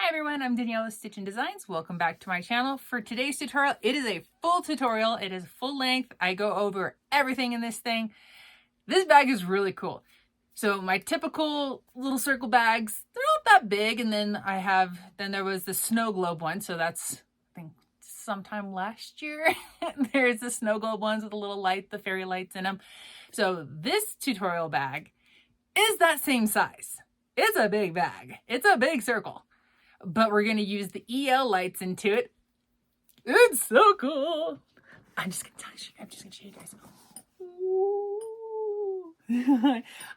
Hi everyone, I'm Danielle with Stitch and Designs. Welcome back to my channel. For today's tutorial, it is a full tutorial. It is full length. I go over everything in this thing. This bag is really cool. So my typical little circle bags, they're not that big. And then there was the snow globe one. So that's, I think, sometime last year. There's the snow globe ones with the little light, the fairy lights in them. So this tutorial bag is that same size. It's a big bag. It's a big circle. But we're going to use the EL lights into it. It's so cool. I'm just going to show you guys.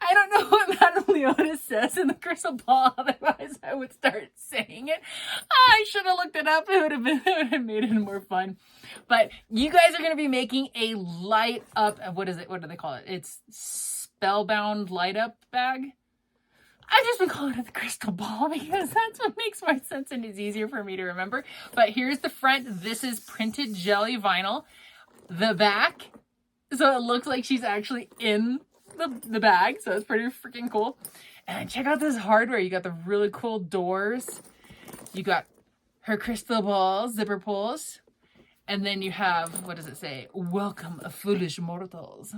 I don't know what Madame Leona says in the crystal ball, otherwise I would start saying it. I should have looked it up. It would have made it more fun. But you guys are going to be making a light up, what is it? What do they call it? It's spellbound light up bag. I've just been calling it the crystal ball because that's what makes more sense and is easier for me to remember. But here's the front. This is printed jelly vinyl. The back, so it looks like she's actually in the bag. So it's pretty freaking cool. And check out this hardware. You got the really cool doors. You got her crystal ball zipper pulls. And then you have, what does it say? Welcome, foolish mortals.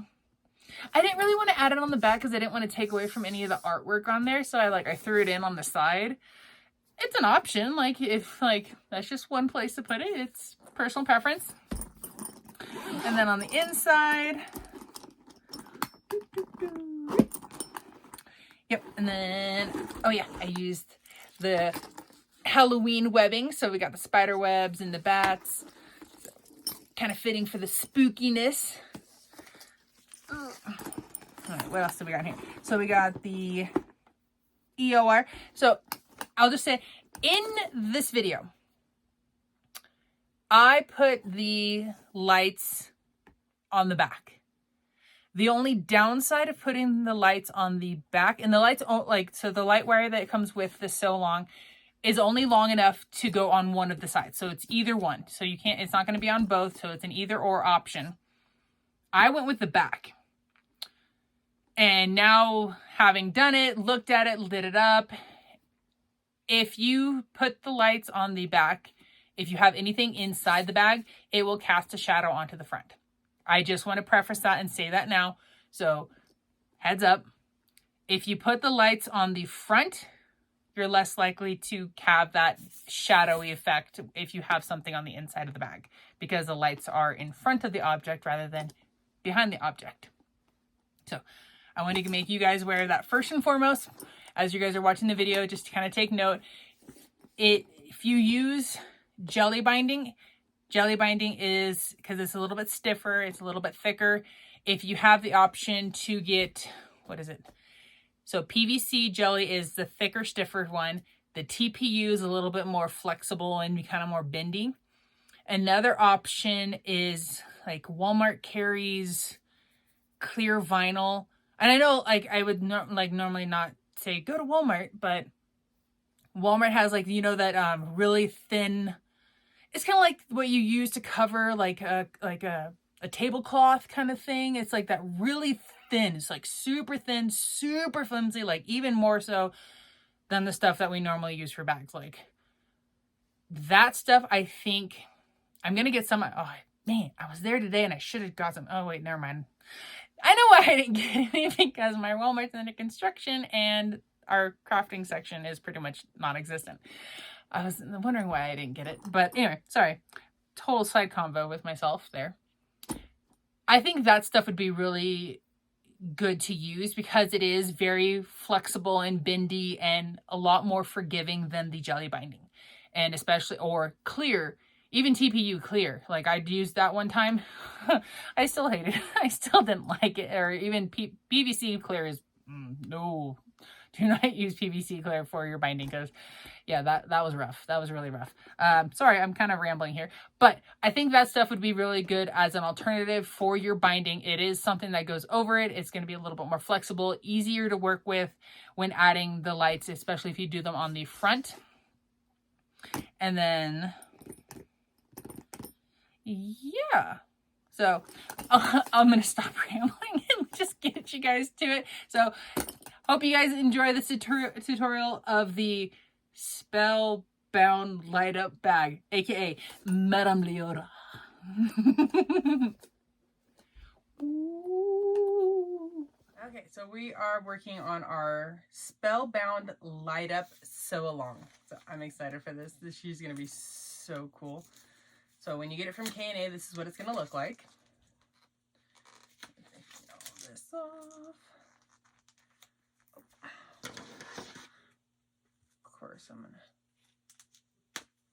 I didn't really want to add it on the back because I didn't want to take away from any of the artwork on there. So I threw it in on the side. It's an option. If that's just one place to put it. It's personal preference. And then on the inside. Yep. And then, oh yeah, I used the Halloween webbing. So we got the spider webs and the bats. So, kind of fitting for the spookiness. All right, what else do we got here? So we got the EOR. So I'll just say in this video, I put the lights on the back. The only downside of putting the lights on the back, and the lights, so the light wire that comes with this so long is only long enough to go on one of the sides. So it's either one. So it's not going to be on both. So it's an either or option. I went with the back. And now, having done it, looked at it, lit it up, if you put the lights on the back, if you have anything inside the bag, it will cast a shadow onto the front. I just want to preface that and say that now. So, heads up. If you put the lights on the front, you're less likely to have that shadowy effect if you have something on the inside of the bag, because the lights are in front of the object rather than behind the object. So, I want to make you guys aware of that first and foremost. As you guys are watching the video, just to kind of take note, if you use jelly binding is, because it's a little bit stiffer, it's a little bit thicker. If you have the option to get, what is it? So PVC jelly is the thicker, stiffer one. The TPU is a little bit more flexible and kind of more bendy. Another option is like Walmart carries clear vinyl. And I know, I would normally not say go to Walmart, but Walmart has that really thin. It's kind of like what you use to cover a tablecloth kind of thing. It's like that really thin. It's like super thin, super flimsy, even more so than the stuff that we normally use for bags. Like that stuff, I think I'm gonna get some. Oh man, I was there today and I should have got some. Oh wait, never mind. I know why I didn't get any, because my Walmart's under construction and our crafting section is pretty much non-existent. I was wondering why I didn't get it. But anyway, sorry. Total side convo with myself there. I think that stuff would be really good to use because it is very flexible and bendy and a lot more forgiving than the jelly binding. And especially, or clear. Even TPU clear, I'd used that one time. I still hate it. I still didn't like it. Or even PVC clear is, no. Do not use PVC clear for your binding because, yeah, that was rough. That was really rough. Sorry, I'm kind of rambling here. But I think that stuff would be really good as an alternative for your binding. It is something that goes over it. It's going to be a little bit more flexible, easier to work with when adding the lights, especially if you do them on the front. And then, yeah, so I'm going to stop rambling and just get you guys to it. So hope you guys enjoy this tutorial of the spell bound light up bag, aka Madame Leota. Okay, so we are working on our spellbound light up sew along. So I'm excited for this. This shoe's gonna be so cool. So when you get it from K&A, this is what it's gonna look like. Take all this off. Of course, I'm gonna.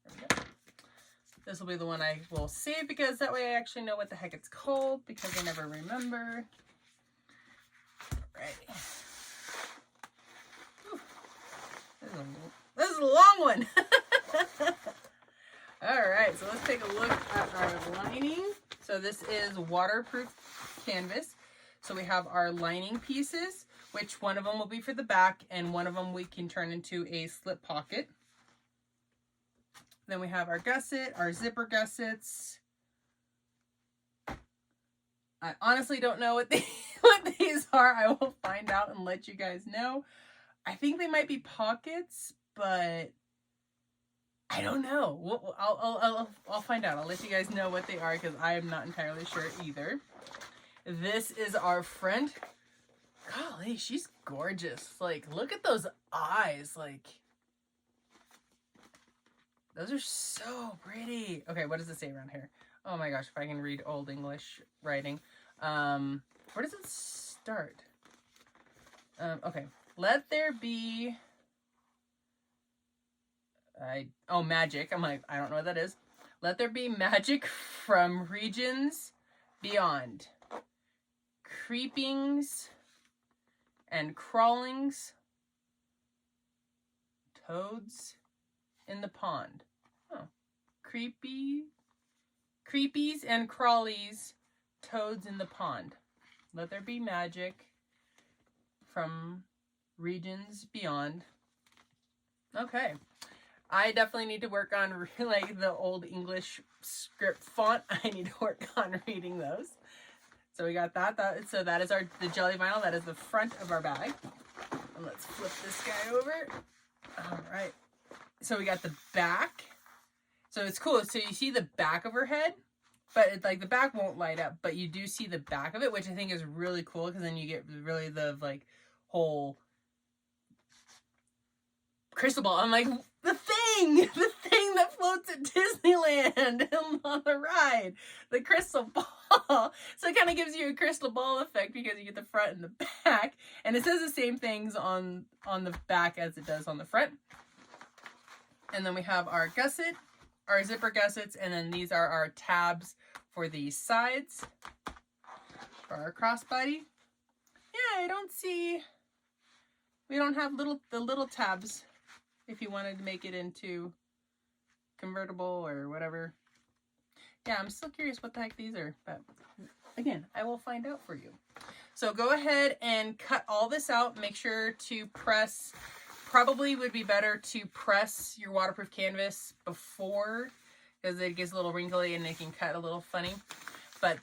There we go. This will be the one I will save because that way I actually know what the heck it's called because I never remember. Right. This is a long one. All right, so let's take a look at our lining. So this is waterproof canvas. So we have our lining pieces, which one of them will be for the back and one of them we can turn into a slip pocket. Then we have our gusset, our zipper gussets. I honestly don't know what these are. I will find out and let you guys know. I think they might be pockets, but I don't know. I'll find out. I'll let you guys know what they are because I am not entirely sure either. This is our friend. Golly, she's gorgeous. Like, look at those eyes. Like, those are so pretty. Okay, what does it say around here? Oh my gosh, if I can read Old English writing. Where does it start? Okay. Let there be... Oh, magic. I'm like, I don't know what that is. Let there be magic from regions beyond. Creepings and crawlings. Toads in the pond. Oh. Creepies and crawlies, toads in the pond. Let there be magic from regions beyond. Okay. I definitely need to work on like the Old English script font. I need to work on reading those. So we got that. So that is the jelly vinyl. That is the front of our bag. And let's flip this guy over. All right. So we got the back. So it's cool. So you see the back of her head, but it's like the back won't light up, but you do see the back of it, which I think is really cool because then you get really the like whole crystal ball. I'm like, the thing that floats at Disneyland on the ride, the crystal ball. So it kind of gives you a crystal ball effect because you get the front and the back, and it says the same things on the back as it does on the front. And then we have our gusset, our zipper gussets, and then these are our tabs for the sides for our crossbody. Yeah, I don't see, we don't have the little tabs if you wanted to make it into convertible or whatever. Yeah, I'm still curious what the heck these are, but again, I will find out for you. So go ahead and cut all this out. Make sure to press, probably would be better to press your waterproof canvas before, because it gets a little wrinkly and it can cut a little funny. But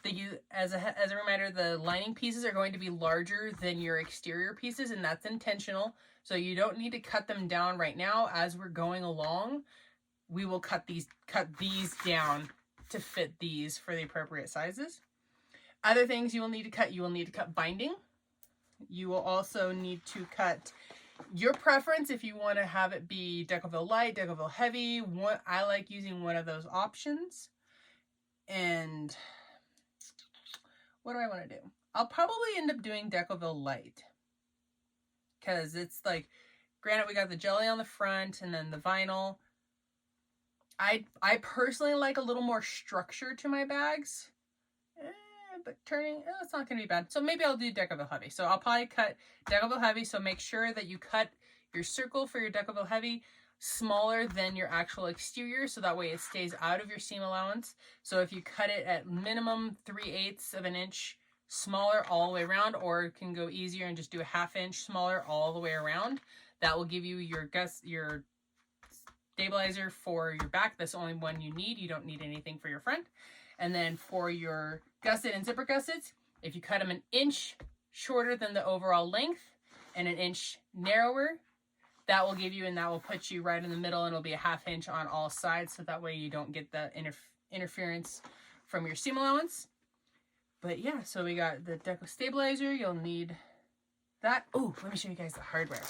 as a reminder, the lining pieces are going to be larger than your exterior pieces, and that's intentional. So you don't need to cut them down right now. As we're going along, we will cut these down to fit these for the appropriate sizes. Other things you will need to cut binding. You will also need to cut your preference if you want to have it be Decoville light, Decoville heavy. I like using one of those options. And what do I want to do? I'll probably end up doing Decoville light. Because it's like, granted we got the jelly on the front and then the vinyl. I personally like a little more structure to my bags. But turning, it's not going to be bad. So maybe I'll do Decoville heavy. So I'll probably cut Decoville heavy. So make sure that you cut your circle for your Decoville heavy smaller than your actual exterior. So that way it stays out of your seam allowance. So if you cut it at minimum 3/8 of an inch smaller all the way around, or it can go easier and just do a 1/2 inch smaller all the way around, that will give you your stabilizer for your back. That's the only one you need. You don't need anything for your front. And then for your gusset and zipper gussets, if you cut them 1 inch shorter than the overall length and 1 inch narrower, that will give you, and that will put you right in the middle, and it'll be a 1/2 inch on all sides, so that way you don't get the interference from your seam allowance. But yeah, so we got the deco stabilizer. You'll need that. Oh, let me show you guys the hardware.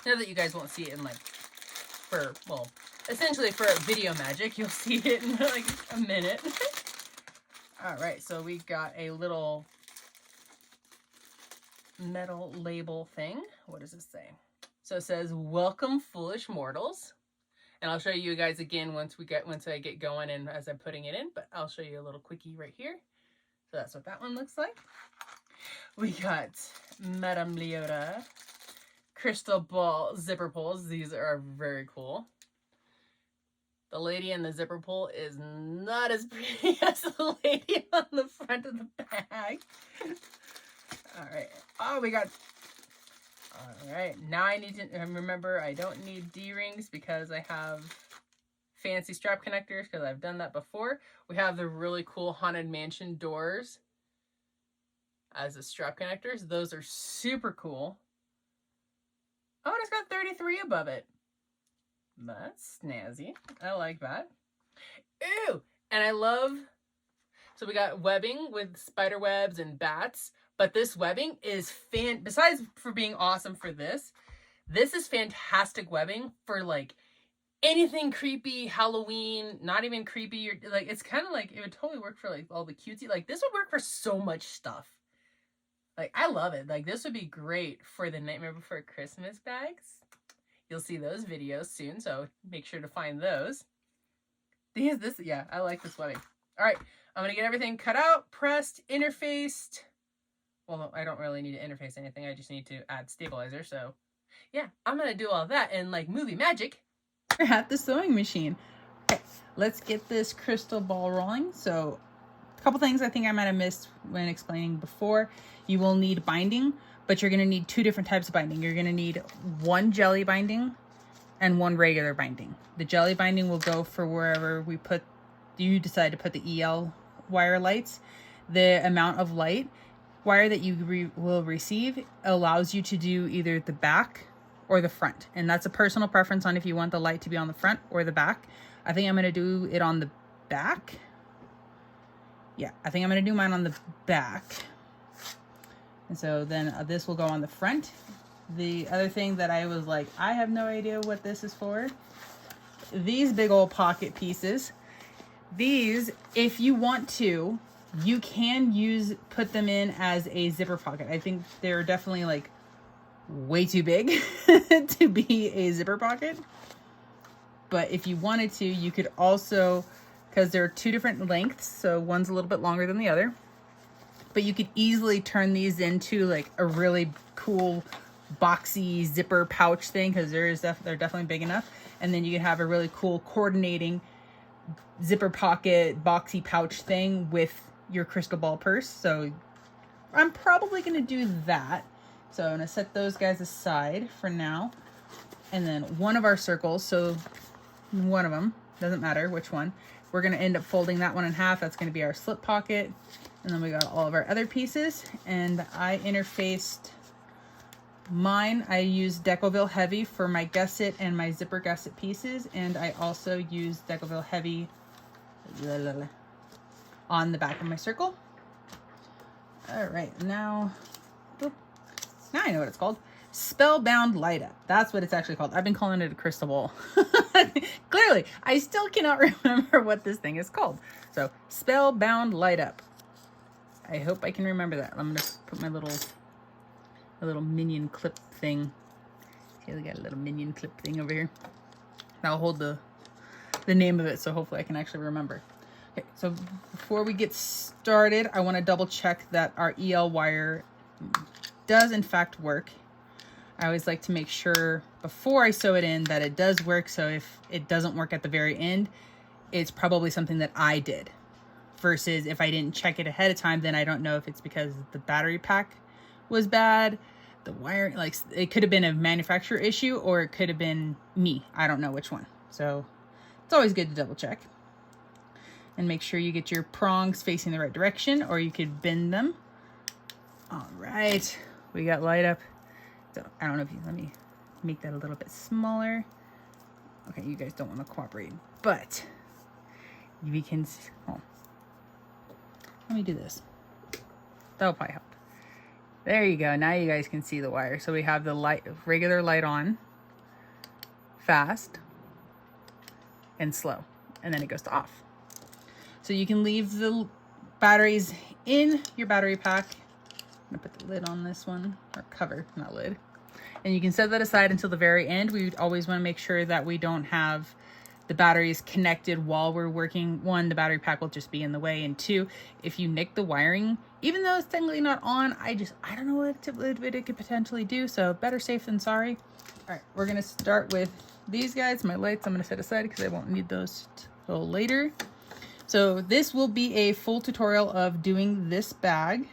Now that you guys won't see it in like, for, well, essentially for video magic, you'll see it in like a minute. All right, so we got a little metal label thing. What does it say? So it says, "Welcome, foolish mortals." And I'll show you guys again once I get going and as I'm putting it in, but I'll show you a little quickie right here. So that's what that one looks like. We got Madame Leota crystal ball zipper pulls. These are very cool. The lady in the zipper pull is not as pretty as the lady on the front of the bag. All right. Oh, we got... All right. Now I need to remember I don't need D-rings because I have fancy strap connectors because I've done that before. We have the really cool Haunted Mansion doors as the strap connectors. Those are super cool. Oh, and it's got 33 above it. That's snazzy. I like that. Ooh, and I love, so we got webbing with spider webs and bats, but this webbing is besides for being awesome for this is fantastic webbing for like anything creepy, Halloween, not even creepy, or like, it's kind of like, it would totally work for like all the cutesy, like this would work for so much stuff. Like, I love it. Like, this would be great for the Nightmare Before Christmas bags. You'll see those videos soon, so make sure to find those. Yeah, I like this webbing. All right, I'm going to get everything cut out, pressed, interfaced. Well, I don't really need to interface anything. I just need to add stabilizer. So, yeah, I'm going to do all that in, like, movie magic. We're at the sewing machine. Okay, let's get this crystal ball rolling. So, a couple things I think I might have missed when explaining before. You will need binding, but you're going to need 2 different types of binding. You're going to need one jelly binding and one regular binding. The jelly binding will go for wherever you decide to put the EL wire lights. The amount of light wire that you will receive allows you to do either the back or the front. And that's a personal preference on if you want the light to be on the front or the back. I think I'm going to do it on the back. Yeah, I think I'm going to do mine on the back. And so then this will go on the front. The other thing that I was like, I have no idea what this is for. These big old pocket pieces. These, if you want to, you can put them in as a zipper pocket. I think they're definitely like way too big to be a zipper pocket. But if you wanted to, you could also, because there are 2 different lengths, so one's a little bit longer than the other. But you could easily turn these into like a really cool boxy zipper pouch thing, because they're definitely big enough. And then you can have a really cool coordinating zipper pocket boxy pouch thing with your crystal ball purse. So I'm probably going to do that. So I'm going to set those guys aside for now. And then one of our circles, so one of them, doesn't matter which one, we're going to end up folding that one in half. That's going to be our slip pocket. And then we got all of our other pieces. And I interfaced mine. I used Decoville Heavy for my gusset and my zipper gusset pieces. And I also used Decoville Heavy on the back of my circle. All right, now I know what it's called. Spellbound Light Up. That's what it's actually called. I've been calling it a crystal ball. Clearly, I still cannot remember what this thing is called. So, Spellbound Light Up. I hope I can remember that. I'm gonna put my little minion clip thing. See, I got a little minion clip thing over here. I'll hold the name of it, so hopefully I can actually remember. Okay, so before we get started, I want to double check that our EL wire does in fact work. I always like to make sure before I sew it in that it does work, so if it doesn't work at the very end, it's probably something that I did. Versus if I didn't check it ahead of time, then I don't know if it's because the battery pack was bad, the wire, like it could have been a manufacturer issue, or it could have been me. I don't know which one. So it's always good to double check. And make sure you get your prongs facing the right direction, or you could bend them. All right, we got light up. So I don't know if you, let me make that a little bit smaller. Okay, you guys don't want to cooperate, but we can, oh, let me do this. That'll probably help. There you go. Now you guys can see the wire. So we have the light, regular light on, fast, and slow, and then it goes to off. So you can leave the batteries in your battery pack. I'm gonna put the lid on this one, or cover, not lid. And you can set that aside until the very end. We always want to make sure that we don't have the batteries connected while we're working. One, the battery pack will just be in the way, and two, if you nick the wiring, even though it's technically not on, I don't know what it could potentially do, so better safe than sorry. All right, we're gonna start with these guys. My lights I'm gonna set aside because I won't need those till later. So this will be a full tutorial of doing this bag.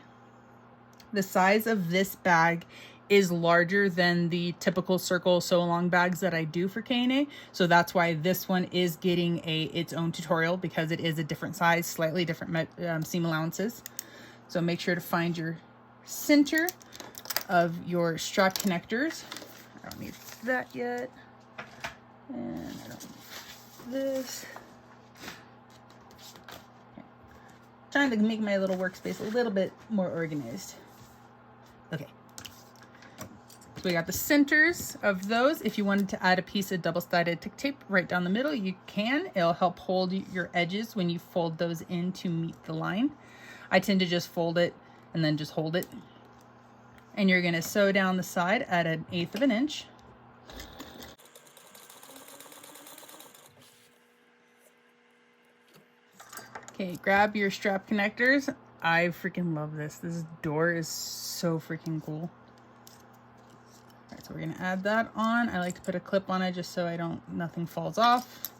The size of this bag is larger than the typical circle sew along bags that I do for K&A. So that's why this one is getting its own tutorial, because it is a different size, slightly different seam allowances. So make sure to find your center of your strap connectors. I don't need that yet. And I don't need this. Okay. Trying to make my little workspace a little bit more organized. Okay. So we got the centers of those. If you wanted to add a piece of double-sided tape right down the middle, you can. It'll help hold your edges when you fold those in to meet the line. I tend to just fold it and then just hold it. And you're gonna sew down the side at 1/8 of an inch. Okay, grab your strap connectors. I freaking love this. This door is so freaking cool. All right, so we're gonna add that on. I like to put a clip on it just so nothing falls off.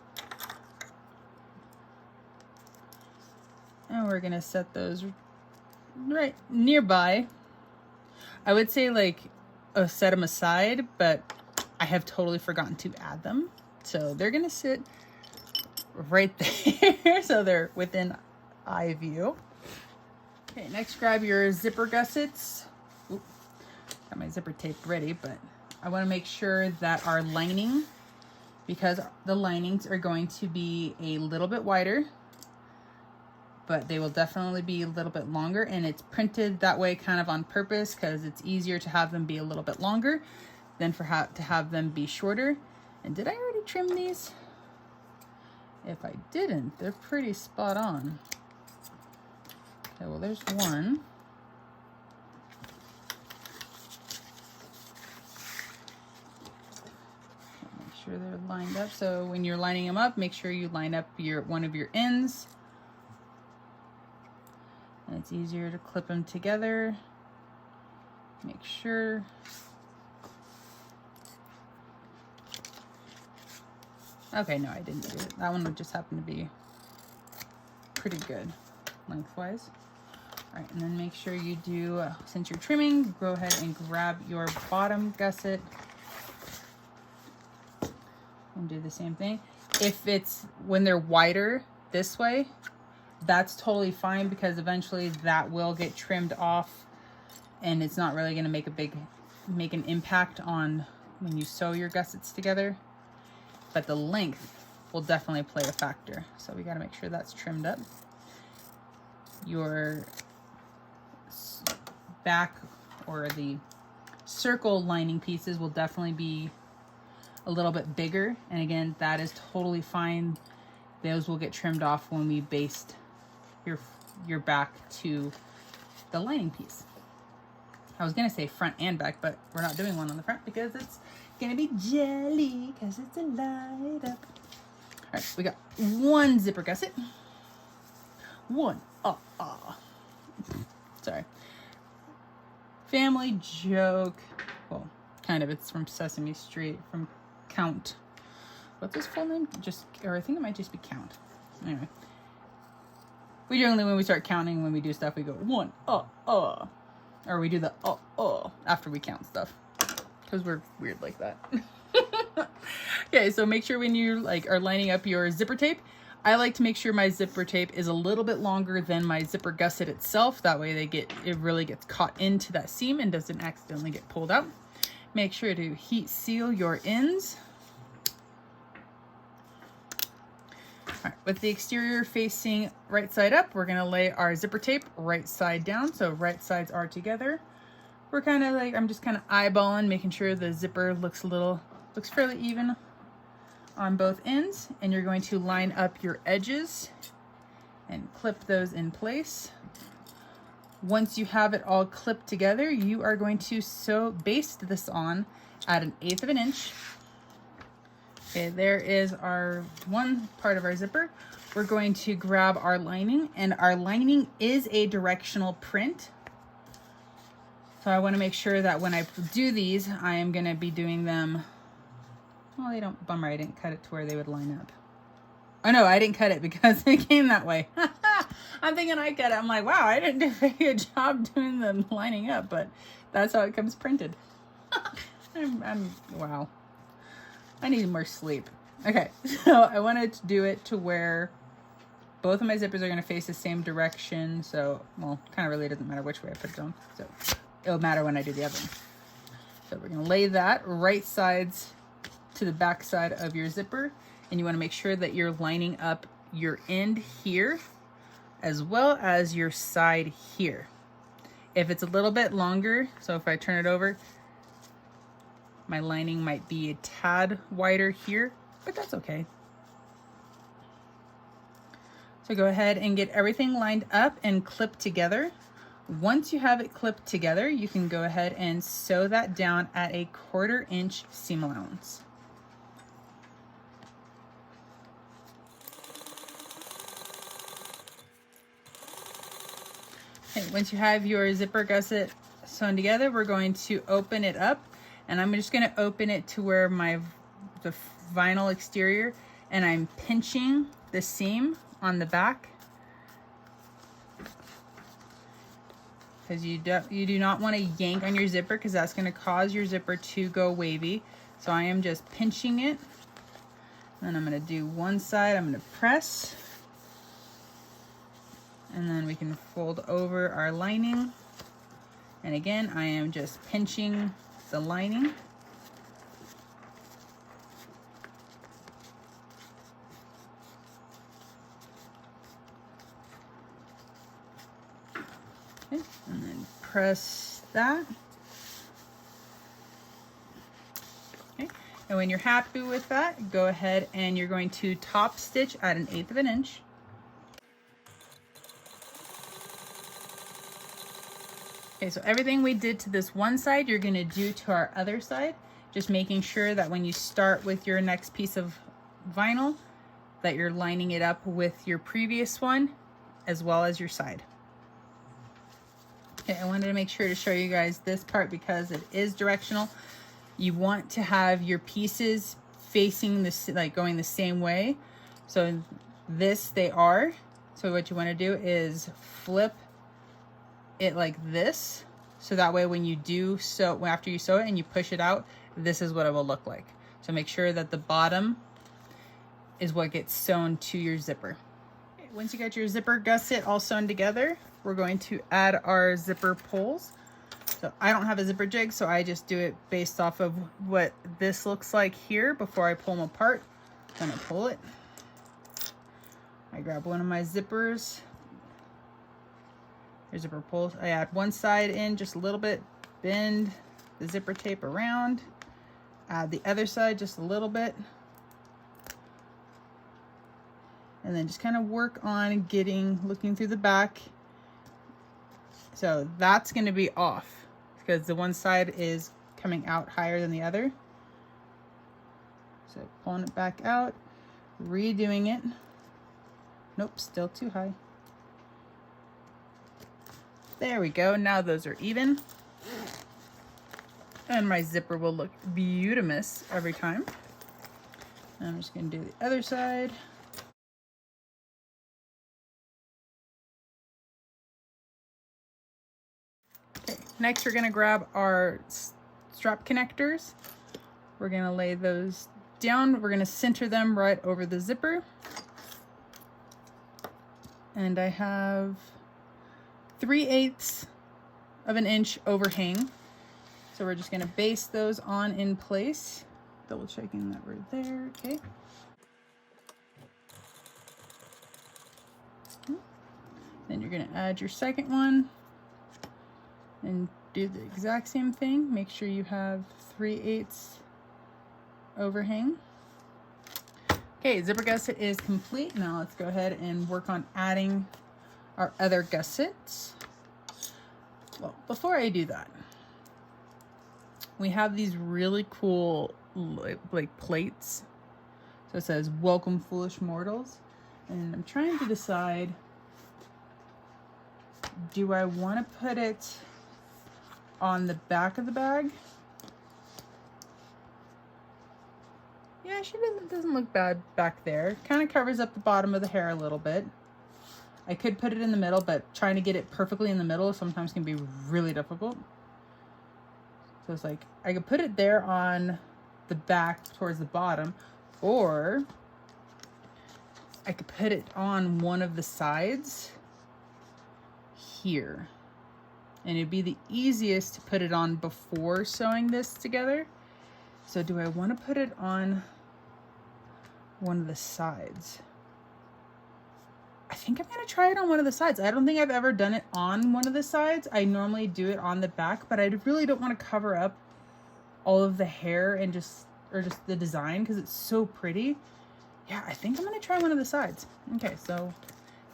And we're gonna set those right nearby. I would say like set them aside, but I have totally forgotten to add them. So they're gonna sit right there so they're within eye view. Okay, next grab your zipper gussets. Oop, got my zipper tape ready, but I want to make sure that our lining, because the linings are going to be a little bit wider, but they will definitely be a little bit longer, and it's printed that way kind of on purpose because it's easier to have them be a little bit longer than to have them be shorter. And did I already trim these? If I didn't, they're pretty spot on. Okay, well, there's one. Make sure they're lined up. So when you're lining them up, make sure you line up one of your ends. And it's easier to clip them together. Make sure. Okay, no, I didn't do it. That one would just happen to be pretty good lengthwise. All right, and then make sure you do, since you're trimming, go ahead and grab your bottom gusset and do the same thing. If it's when they're wider this way, that's totally fine, because eventually that will get trimmed off and it's not really going to make an impact on when you sew your gussets together. But the length will definitely play a factor. So we got to make sure that's trimmed up. Your back or the circle lining pieces will definitely be a little bit bigger. And again, that is totally fine. Those will get trimmed off when we baste your back to the lining piece. I was going to say front and back, but we're not doing one on the front because it's going to be jelly because it's a light up. All right, we got one zipper gusset. One. Sorry. Family joke. Well, kind of. It's from Sesame Street, from Count. What's his full name? Or I think it might just be Count. Anyway. We generally, when we start counting, when we do stuff, we go one, or we do the after we count stuff, because we're weird like that. Okay, so make sure when you are lining up your zipper tape, I like to make sure my zipper tape is a little bit longer than my zipper gusset itself. That way it really gets caught into that seam and doesn't accidentally get pulled out. Make sure to heat seal your ends. All right, with the exterior facing right side up, we're gonna lay our zipper tape right side down, so right sides are together. We're kind of like, I'm just kind of eyeballing, making sure the zipper looks fairly even on both ends, and you're going to line up your edges and clip those in place. Once you have it all clipped together, you are going to baste this on at 1/8 of an inch. Okay, there is our one part of our zipper. We're going to grab our lining, and our lining is a directional print. So I want to make sure that when I do these, I am going to be doing them, well, they don't, bummer, I didn't cut it to where they would line up. Oh no, I didn't cut it because it came that way. I'm thinking I cut it. I'm like, wow, I didn't do a very good job doing the lining up, but that's how it comes printed. Wow. I need more sleep. Okay, so I wanted to do it to where both of my zippers are going to face the same direction. So, well, kind of really doesn't matter which way I put it on. So it'll matter when I do the other one. So we're going to lay that right sides to the back side of your zipper. And you want to make sure that you're lining up your end here as well as your side here. If it's a little bit longer, so if I turn it over, my lining might be a tad wider here, but that's okay. So go ahead and get everything lined up and clipped together. Once you have it clipped together, you can go ahead and sew that down at 1/4 inch seam allowance. Okay, once you have your zipper gusset sewn together, we're going to open it up, and I'm just going to open it to where the vinyl exterior, and I'm pinching the seam on the back, because you do not want to yank on your zipper, because that's going to cause your zipper to go wavy. So I am just pinching it, and I'm going to do one side. I'm going to press, and then we can fold over our lining, and again I am just pinching the lining. Okay, and then press that. Okay, and when you're happy with that, go ahead and you're going to top stitch at 1/8 of an inch. Okay, so everything we did to this one side, you're gonna do to our other side, just making sure that when you start with your next piece of vinyl, that you're lining it up with your previous one, as well as your side. Okay, I wanted to make sure to show you guys this part because it is directional. You want to have your pieces facing this, like going the same way. So this, they are. So what you wanna do is flip it like this, so that way when you do sew, after you sew it and you push it out, this is what it will look like. So make sure that the bottom is what gets sewn to your zipper. Okay, once you got your zipper gusset all sewn together, we're going to add our zipper pulls. So I don't have a zipper jig, so I just do it based off of what this looks like here before I pull them apart. I'm gonna pull it. I grab one of my zippers. Your zipper pulls. I add one side in just a little bit, bend the zipper tape around, add the other side just a little bit, and then just kind of work on looking through the back. So that's going to be off because the one side is coming out higher than the other. So pulling it back out, redoing it. Nope, still too high. There we go. Now those are even. And my zipper will look beautimous every time. And I'm just going to do the other side. Okay, next we're going to grab our strap connectors. We're going to lay those down. We're going to center them right over the zipper. And I have 3/8 of an inch overhang. So we're just gonna baste those on in place. Double checking that we're there, okay. Then you're gonna add your second one and do the exact same thing. Make sure you have 3/8 overhang. Okay, zipper gusset is complete. Now let's go ahead and work on adding our other gussets. Well, before I do that, we have these really cool like plates. So it says, "Welcome, foolish mortals." And I'm trying to decide, do I want to put it on the back of the bag? Yeah, she doesn't look bad back there. Kind of covers up the bottom of the hair a little bit. I could put it in the middle, but trying to get it perfectly in the middle sometimes can be really difficult. So it's like, I could put it there on the back towards the bottom, or I could put it on one of the sides here. And it'd be the easiest to put it on before sewing this together. So do I want to put it on one of the sides? I think I'm going to try it on one of the sides. I don't think I've ever done it on one of the sides. I normally do it on the back, but I really don't want to cover up all of the hair and just the design because it's so pretty. Yeah, I think I'm going to try one of the sides. Okay, so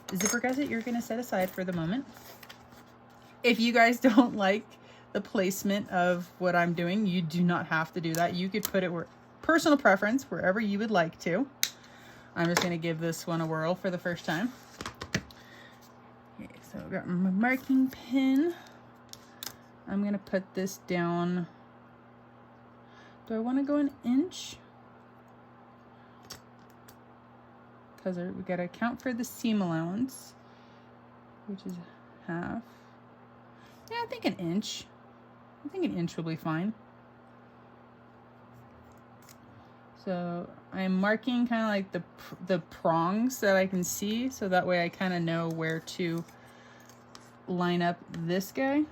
the zipper gusset you're going to set aside for the moment. If you guys don't like the placement of what I'm doing, you do not have to do that. You could put it where personal preference, wherever you would like to. I'm just going to give this one a whirl for the first time. Okay, so I've got my marking pin. I'm going to put this down. Do I want to go an inch? Because we got to account for the seam allowance, which is half. Yeah, I think an inch. I think an inch will be fine. So I'm marking kind of like the prongs that I can see, so that way I kind of know where to line up this guy,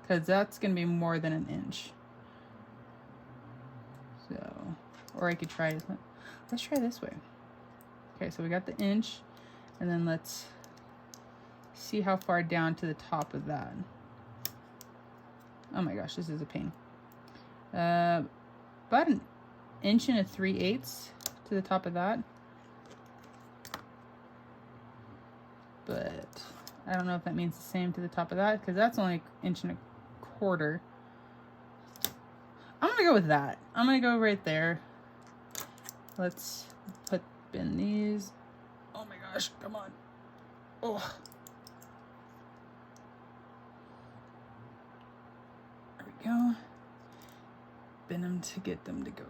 because that's going to be more than an inch. So, or I could try, let's try this way. Okay, so we got the inch, and then let's see how far down to the top of that. Oh my gosh, this is a pain. About an inch and 3/8 to the top of that. But I don't know if that means the same to the top of that, because that's only an inch and 1/4. I'm gonna go with that. I'm gonna go right there. Let's put in these. Oh my gosh, come on. Oh. There we go. Bend them to get them to go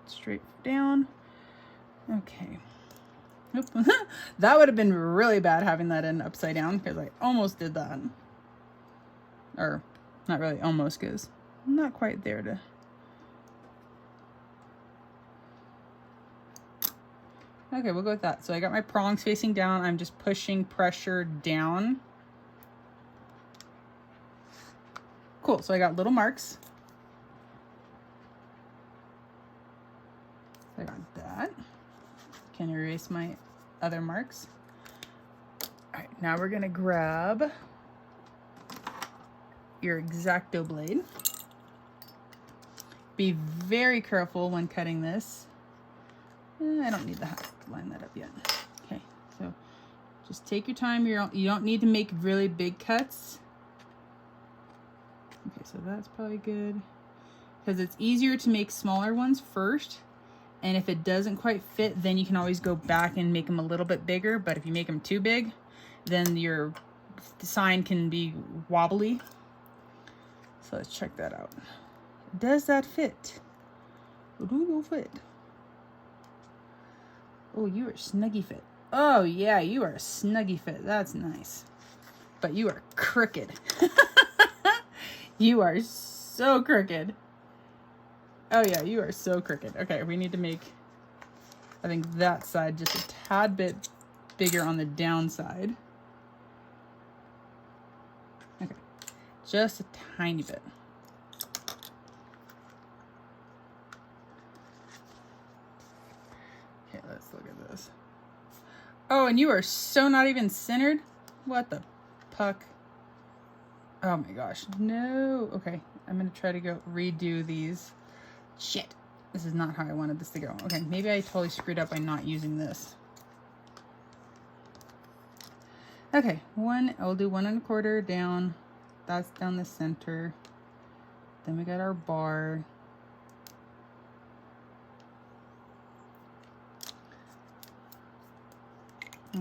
straight down. Okay. Nope. That would have been really bad having that end upside down, because I almost did that. Or not really almost, because I'm not quite there to. Okay, we'll go with that. So I got my prongs facing down. I'm just pushing pressure down. Cool, so I got little marks. I got that. Can erase my other marks. All right, now we're gonna grab your X-Acto blade. Be very careful when cutting this. I don't need to line that up yet. Okay, so just take your time. You don't need to make really big cuts. Okay, so that's probably good, because it's easier to make smaller ones first. And if it doesn't quite fit, then you can always go back and make them a little bit bigger. But if you make them too big, then your sign can be wobbly. So let's check that out. Does that fit? Do you fit? Oh, you are snuggy fit. Oh yeah, you are a snuggy fit. That's nice. But you are crooked. You are so crooked. Oh yeah, you are so crooked. Okay, we need to make, I think, that side just a tad bit bigger on the downside. Okay, just a tiny bit. Okay, let's look at this. Oh, and you are so not even centered? What the puck? Oh my gosh, no. Okay, I'm gonna try to go redo these. Shit, this is not how I wanted this to go. Okay, maybe I totally screwed up by not using this. Okay, I'll do 1 1/4 down. That's down the center. Then we got our bar.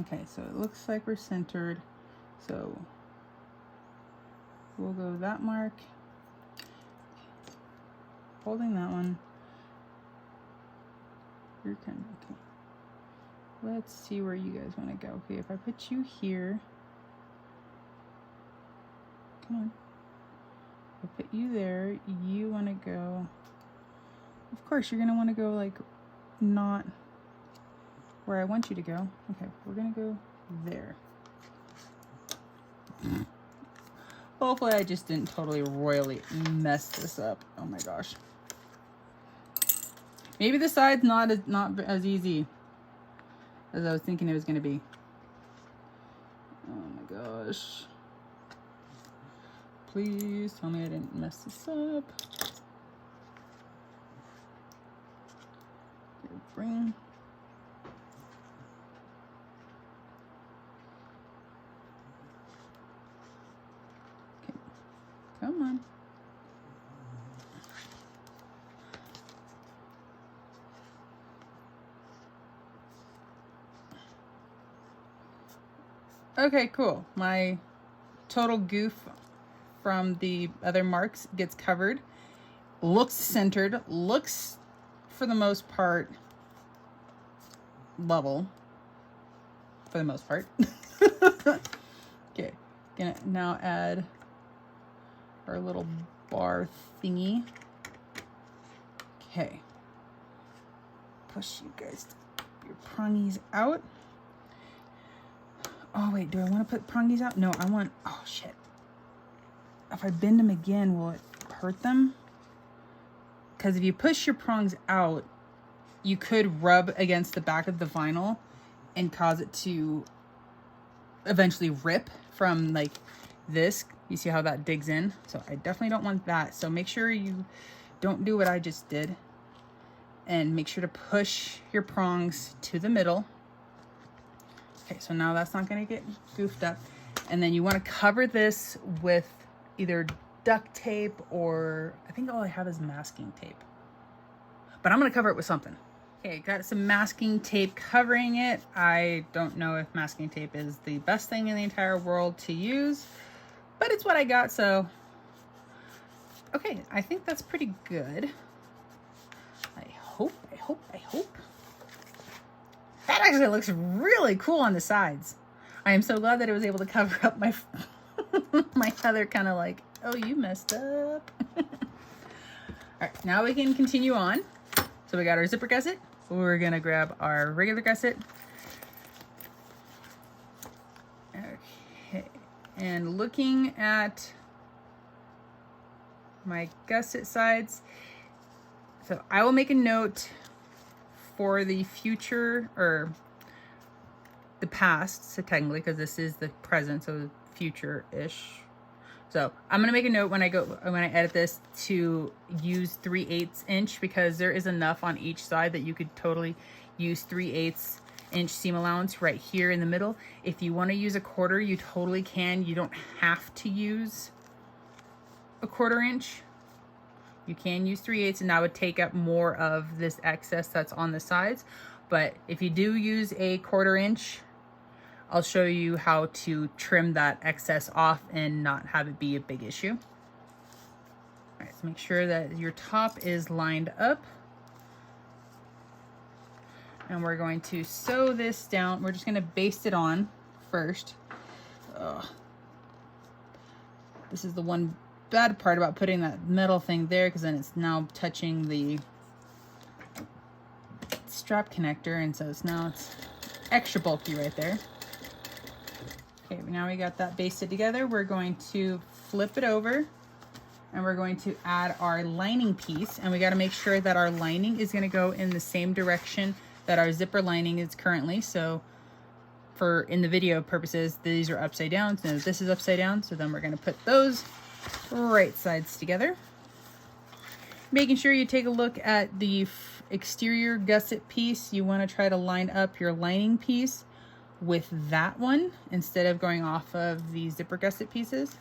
Okay, so it looks like we're centered. So we'll go that mark. Holding that one. You're kind of okay. Let's see where you guys want to go. Okay, if I put you here. Come on. If I put you there, you want to go. Of course, you're going to want to go like not where I want you to go. Okay, we're going to go there. Hopefully I just didn't totally royally mess this up. Oh my gosh. Maybe the side's not as easy as I was thinking it was going to be. Oh my gosh. Please tell me I didn't mess this up. Here, bring. Okay, come on. Okay, cool. My total goof from the other marks gets covered. Looks centered. Looks, for the most part, level. For the most part. Okay, gonna now add our little bar thingy. Okay. Push you guys, your prongies out. Oh wait, do I want to put prongies out? No, I want, oh shit. If I bend them again, will it hurt them? Because if you push your prongs out, you could rub against the back of the vinyl and cause it to eventually rip from like this. You see how that digs in? So I definitely don't want that. So make sure you don't do what I just did. And make sure to push your prongs to the middle. Okay, so now that's not going to get goofed up. And then you want to cover this with either duct tape or I think all I have is masking tape. But I'm going to cover it with something. Okay, got some masking tape covering it. I don't know if masking tape is the best thing in the entire world to use, but it's what I got, so. Okay, I think that's pretty good. I hope. That actually looks really cool on the sides. I am so glad that it was able to cover up my my other kind of like, oh, you messed up. All right, now we can continue on. So we got our zipper gusset. We're gonna grab our regular gusset. Okay, and looking at my gusset sides, so I will make a note for the future, or the past, so technically, because this is the present, so future-ish. So I'm gonna make a note when I edit this to use 3/8 inch, because there is enough on each side that you could totally use 3/8 inch seam allowance right here in the middle. If you want to use a 1/4, you totally can. You don't have to use a 1/4 inch. You can use 3/8, and that would take up more of this excess that's on the sides. But if you do use a 1/4 inch, I'll show you how to trim that excess off and not have it be a big issue. All right, so make sure that your top is lined up. And we're going to sew this down. We're just gonna baste it on first. Ugh. This is the one bad part about putting that metal thing there, because then it's now touching the strap connector, and so it's extra bulky right there. Okay, now we got that basted together. We're going to flip it over, and we're going to add our lining piece. And we got to make sure that our lining is going to go in the same direction that our zipper lining is currently. So for in the video purposes, these are upside down. So this is upside down. So then we're going to put those right sides together. Making sure you take a look at the exterior gusset piece. You want to try to line up your lining piece with that one instead of going off of the zipper gusset pieces.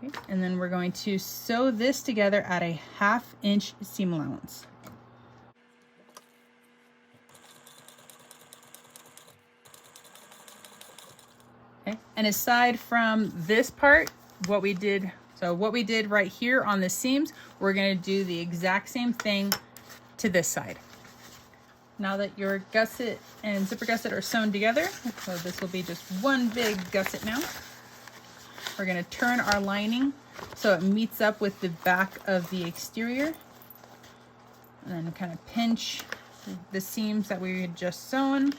Okay, and then we're going to sew this together at a 1/2 inch seam allowance. Okay, and aside from this part, what we did right here on the seams, we're going to do the exact same thing to this side. Now that your gusset and zipper gusset are sewn together, so this will be just one big gusset now. We're going to turn our lining so it meets up with the back of the exterior, and then kind of pinch the seams that we had just sewn.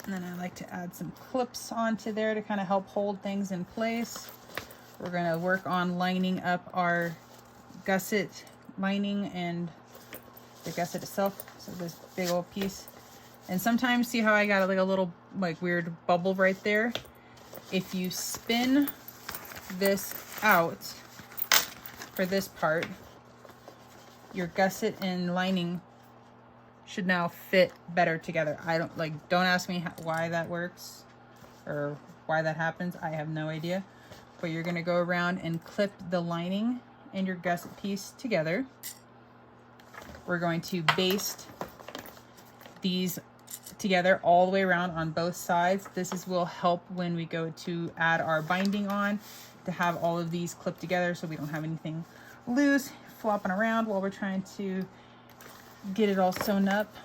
And then I like to add some clips onto there to kind of help hold things in place. We're going to work on lining up our gusset lining and the gusset itself. So this big old piece. And sometimes, see how I got like a little like weird bubble right there? If you spin this out for this part, your gusset and lining should now fit better together. Don't ask me why that works or why that happens. I have no idea. But you're going to go around and clip the lining and your gusset piece together. We're going to baste these together all the way around on both sides. Will help when we go to add our binding on, to have all of these clipped together so we don't have anything loose flopping around while we're trying to get it all sewn up.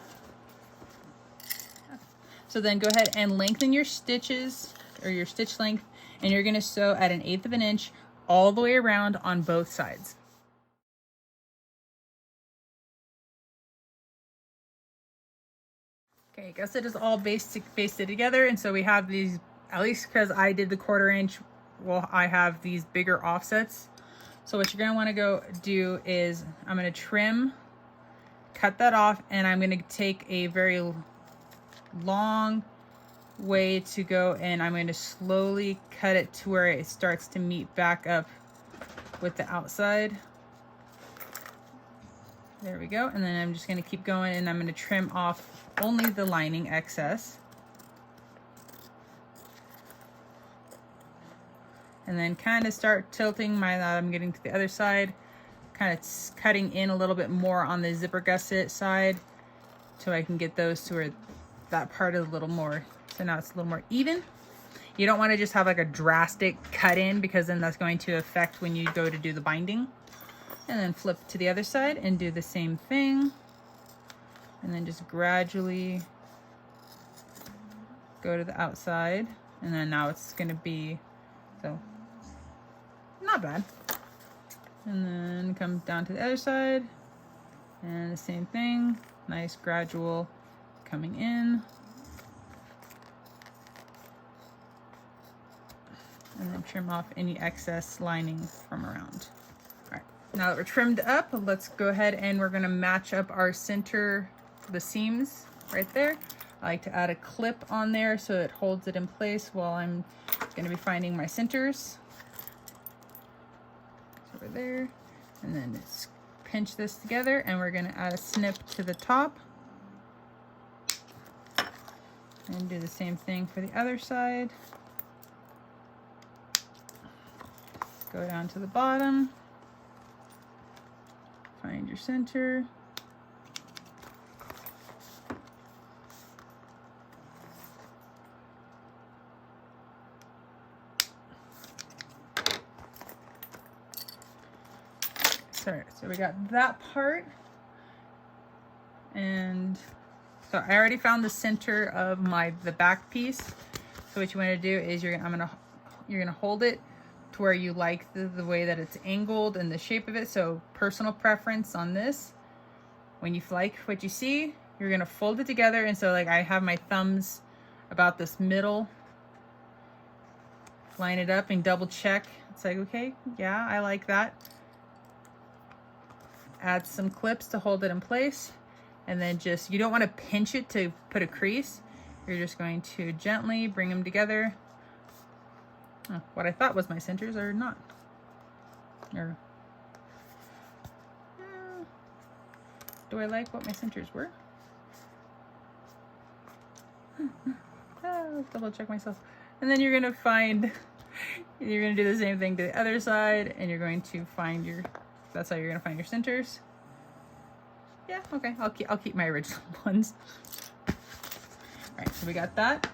So then go ahead and lengthen your stitches or your stitch length, and you're going to sew at 1/8 of an inch all the way around on both sides. Okay, gusset is all basted together, and so we have these, at least because I did the 1/4 inch, well, I have these bigger offsets. So what you're going to want to go do is I'm going to trim, cut that off, and I'm going to take a very long way to go, and I'm going to slowly cut it to where it starts to meet back up with the outside. There we go. And then I'm just going to keep going, and I'm going to trim off only the lining excess. And then kind of start tilting I'm getting to the other side, kind of cutting in a little bit more on the zipper gusset side so I can get those to where that part is a little more, so now it's a little more even. You don't want to just have like a drastic cut in, because then that's going to affect when you go to do the binding. And then flip to the other side and do the same thing. And then just gradually go to the outside. And then now it's going to be, so not bad. And then come down to the other side and the same thing. Nice gradual coming in. And then trim off any excess lining from around. All right, now that we're trimmed up, let's go ahead and we're gonna match up our center, the seams right there. I like to add a clip on there so it holds it in place while I'm gonna be finding my centers. Over there, and then just pinch this together, and we're gonna add a snip to the top. And do the same thing for the other side. Go down to the bottom, find your center. Sorry, so we got that part. And so I already found the center of the back piece. So what you want to do is you're gonna hold it to where you like the way that it's angled and the shape of it. So personal preference on this. When you like what you see, you're gonna fold it together. And so like I have my thumbs about this middle, line it up and double check. It's like, okay, yeah, I like that. Add some clips to hold it in place. And then just, you don't want to pinch it to put a crease. You're just going to gently bring them together. Oh, what I thought was my centers are not. Or, do I like what my centers were? Double check myself. And then you're gonna find, you're gonna do the same thing to the other side, and you're going to find your, that's how you're gonna find your centers. Yeah, okay, I'll keep my original ones. All right, so we got that.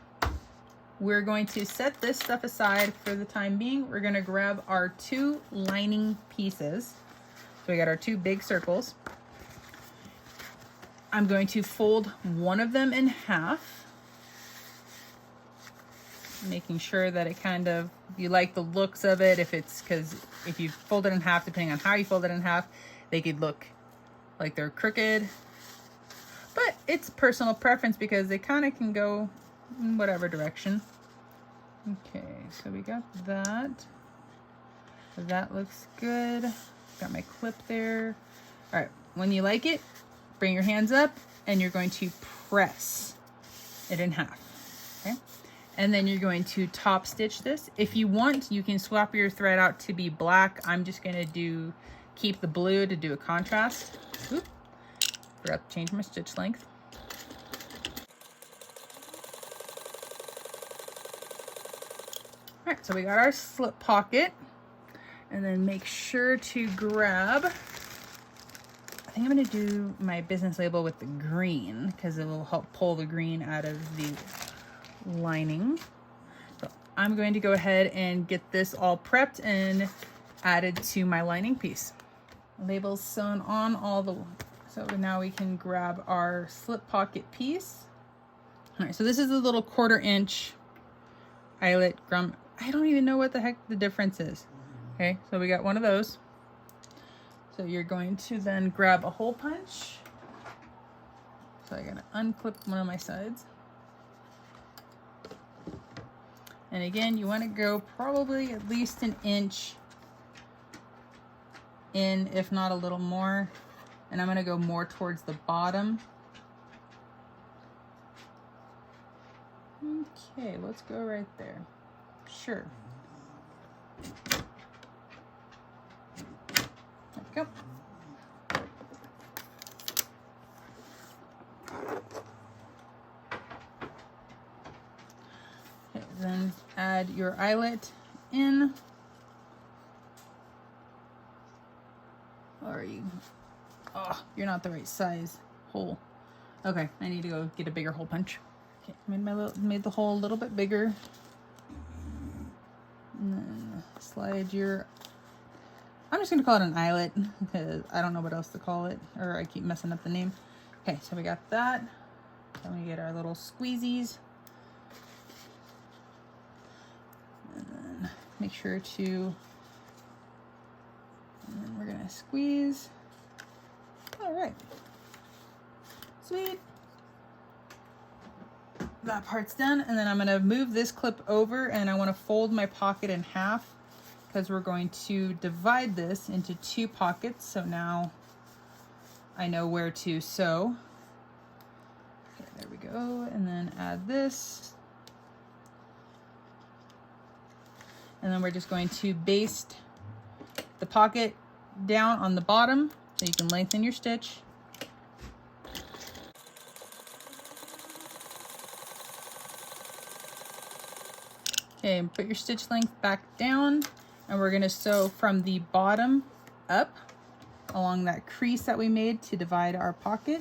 We're going to set this stuff aside for the time being. We're gonna grab our 2 lining pieces. So we got our 2 big circles. I'm going to fold one of them in half, making sure that it kind of, you like the looks of it. If it's, because if you fold it in half, depending on how you fold it in half, they could look like they're crooked, but it's personal preference because they kind of can go in whatever direction. Okay, so we got that. That looks good. Got my clip there. All right, when you like it, bring your hands up and you're going to press it in half, okay? And then you're going to top stitch this. If you want, you can swap your thread out to be black. I'm just gonna keep the blue to do a contrast. Oop, forgot to change my stitch length. All right, so we got our slip pocket, and then make sure to grab, I think I'm gonna do my business label with the green because it will help pull the green out of the lining. So I'm going to go ahead and get this all prepped and added to my lining piece. Labels sewn on all the, so now we can grab our slip pocket piece. All right, so this is a little 1/4 inch eyelet grommet. I don't even know what the heck the difference is. Okay, so we got one of those. So you're going to then grab a hole punch. So I gotta unclip one of my sides. And again, you want to go probably at least 1 inch in, if not a little more. And I'm going to go more towards the bottom. Okay, let's go right there. Sure. There we go. Okay, then add your eyelet in. Or are you? Oh, you're not the right size hole. Okay, I need to go get a bigger hole punch. Okay, made the hole a little bit bigger. And then slide your, I'm just gonna call it an eyelet because I don't know what else to call it, or I keep messing up the name. Okay, so we got that. Then we get our little squeezies. And then make sure to, and then we're gonna squeeze. All right, sweet. That part's done, and then I'm gonna move this clip over, and I wanna fold my pocket in half because we're going to divide this into 2 pockets. So now I know where to sew. Okay, there we go, and then add this. And then we're just going to baste the pocket down on the bottom so you can lengthen your stitch. Okay, put your stitch length back down, and we're gonna sew from the bottom up along that crease that we made to divide our pocket.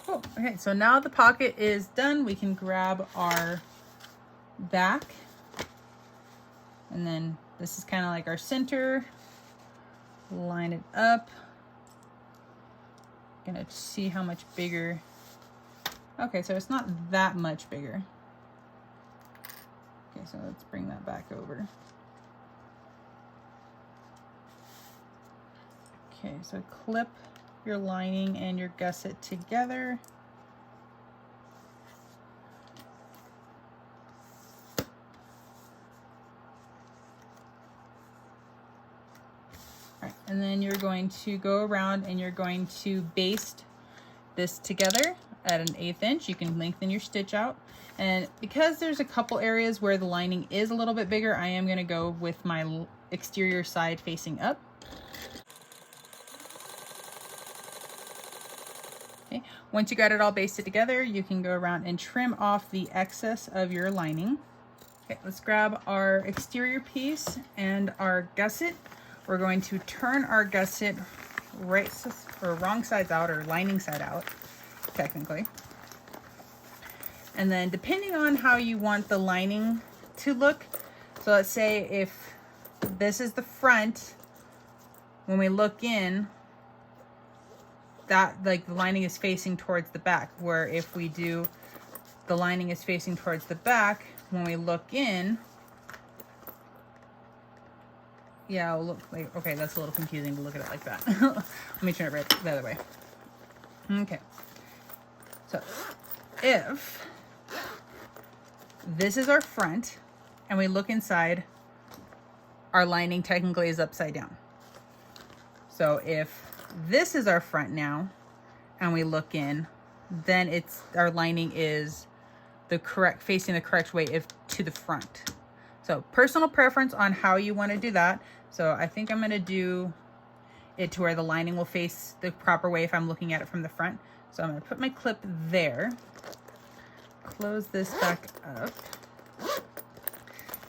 Cool. Okay, so now the pocket is done, we can grab our back, and then this is kind of like our center. Line it up. Gonna see how much bigger. Okay, so it's not that much bigger. Okay, so let's bring that back over. Okay, so clip your lining and your gusset together. All right, and then you're going to go around and you're going to baste this together at an 1/8 inch. You can lengthen your stitch out. And because there's a couple areas where the lining is a little bit bigger, I am going to go with my exterior side facing up. Okay. Once you got it all basted together, you can go around and trim off the excess of your lining. Okay, let's grab our exterior piece and our gusset. We're going to turn our gusset right or wrong sides out, or lining side out, technically. And then depending on how you want the lining to look, so let's say if this is the front, when we look in, that like the lining is facing towards the back, where if we do the lining is facing towards the back, when we look in, yeah, it'll look like, okay, that's a little confusing to look at it like that. Let me turn it right the other way. Okay, so if this is our front and we look inside, our lining technically is upside down. So if this is our front now and we look in, then it's our lining is the correct, facing the correct way if to the front. So personal preference on how you want to do that. So I think I'm going to do it to where the lining will face the proper way if I'm looking at it from the front. So I'm going to put my clip there, close this back up.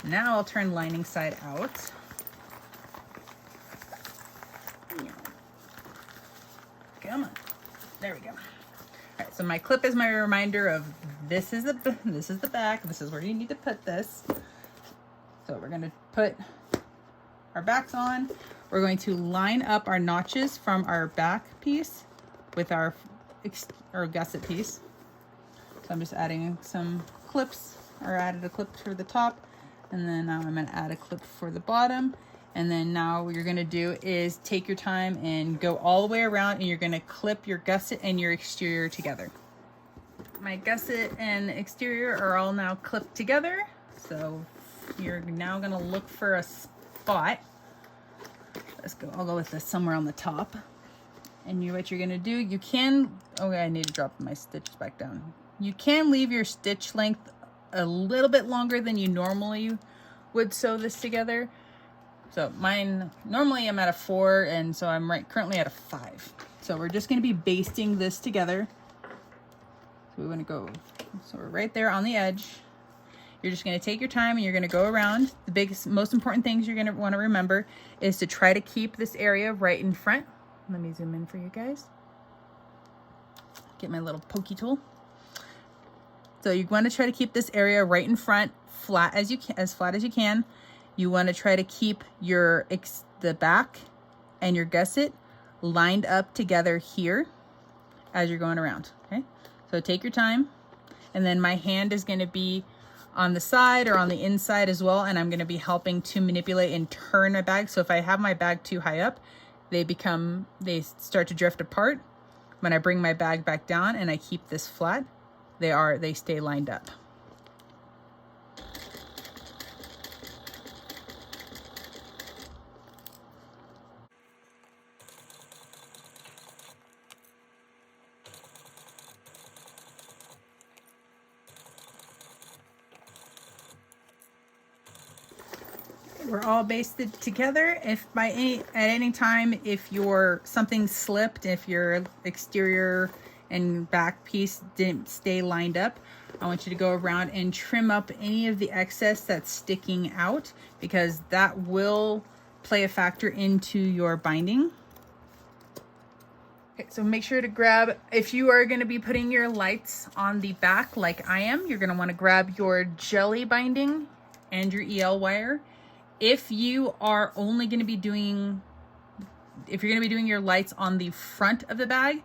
Now I'll turn lining side out. Come on, there we go. All right, so my clip is my reminder of this is the back. This is where you need to put this. So we're going to put our backs on. We're going to line up our notches from our back piece with our gusset piece. So I'm just adding some clips, or added a clip for the top, and then I'm going to add a clip for the bottom. And then now what you're going to do is take your time and go all the way around, and you're going to clip your gusset and your exterior together. My gusset and exterior are all now clipped together. So you're now going to look for a spot. Let's go, I'll go with this somewhere on the top. And what you're going to do, you can, okay, I need to drop my stitches back down. You can leave your stitch length a little bit longer than you normally would sew this together. So mine, normally I'm at a 4, and so I'm currently at a 5. So we're just going to be basting this together. So we want to go, so we're right there on the edge. You're just going to take your time and you're going to go around. The biggest, most important things you're going to want to remember is to try to keep this area right in front. Let me zoom in for you guys. Get my little pokey tool. So you want to try to keep this area right in front, flat as you can, as flat as you can. You want to try to keep your the back and your gusset lined up together here as you're going around. Okay, so take your time, and then my hand is going to be on the side or on the inside as well, and I'm going to be helping to manipulate and turn my bag. So if I have my bag too high up, they start to drift apart. When I bring my bag back down and I keep this flat, they stay lined up. We're all basted together. If at any time, if something slipped, if your exterior and back piece didn't stay lined up, I want you to go around and trim up any of the excess that's sticking out, because that will play a factor into your binding. Okay, so make sure to grab, if you are going to be putting your lights on the back like I am, you're going to want to grab your jelly binding and your EL wire. If you are only going to be doing, if you're going to be doing your lights on the front of the bag,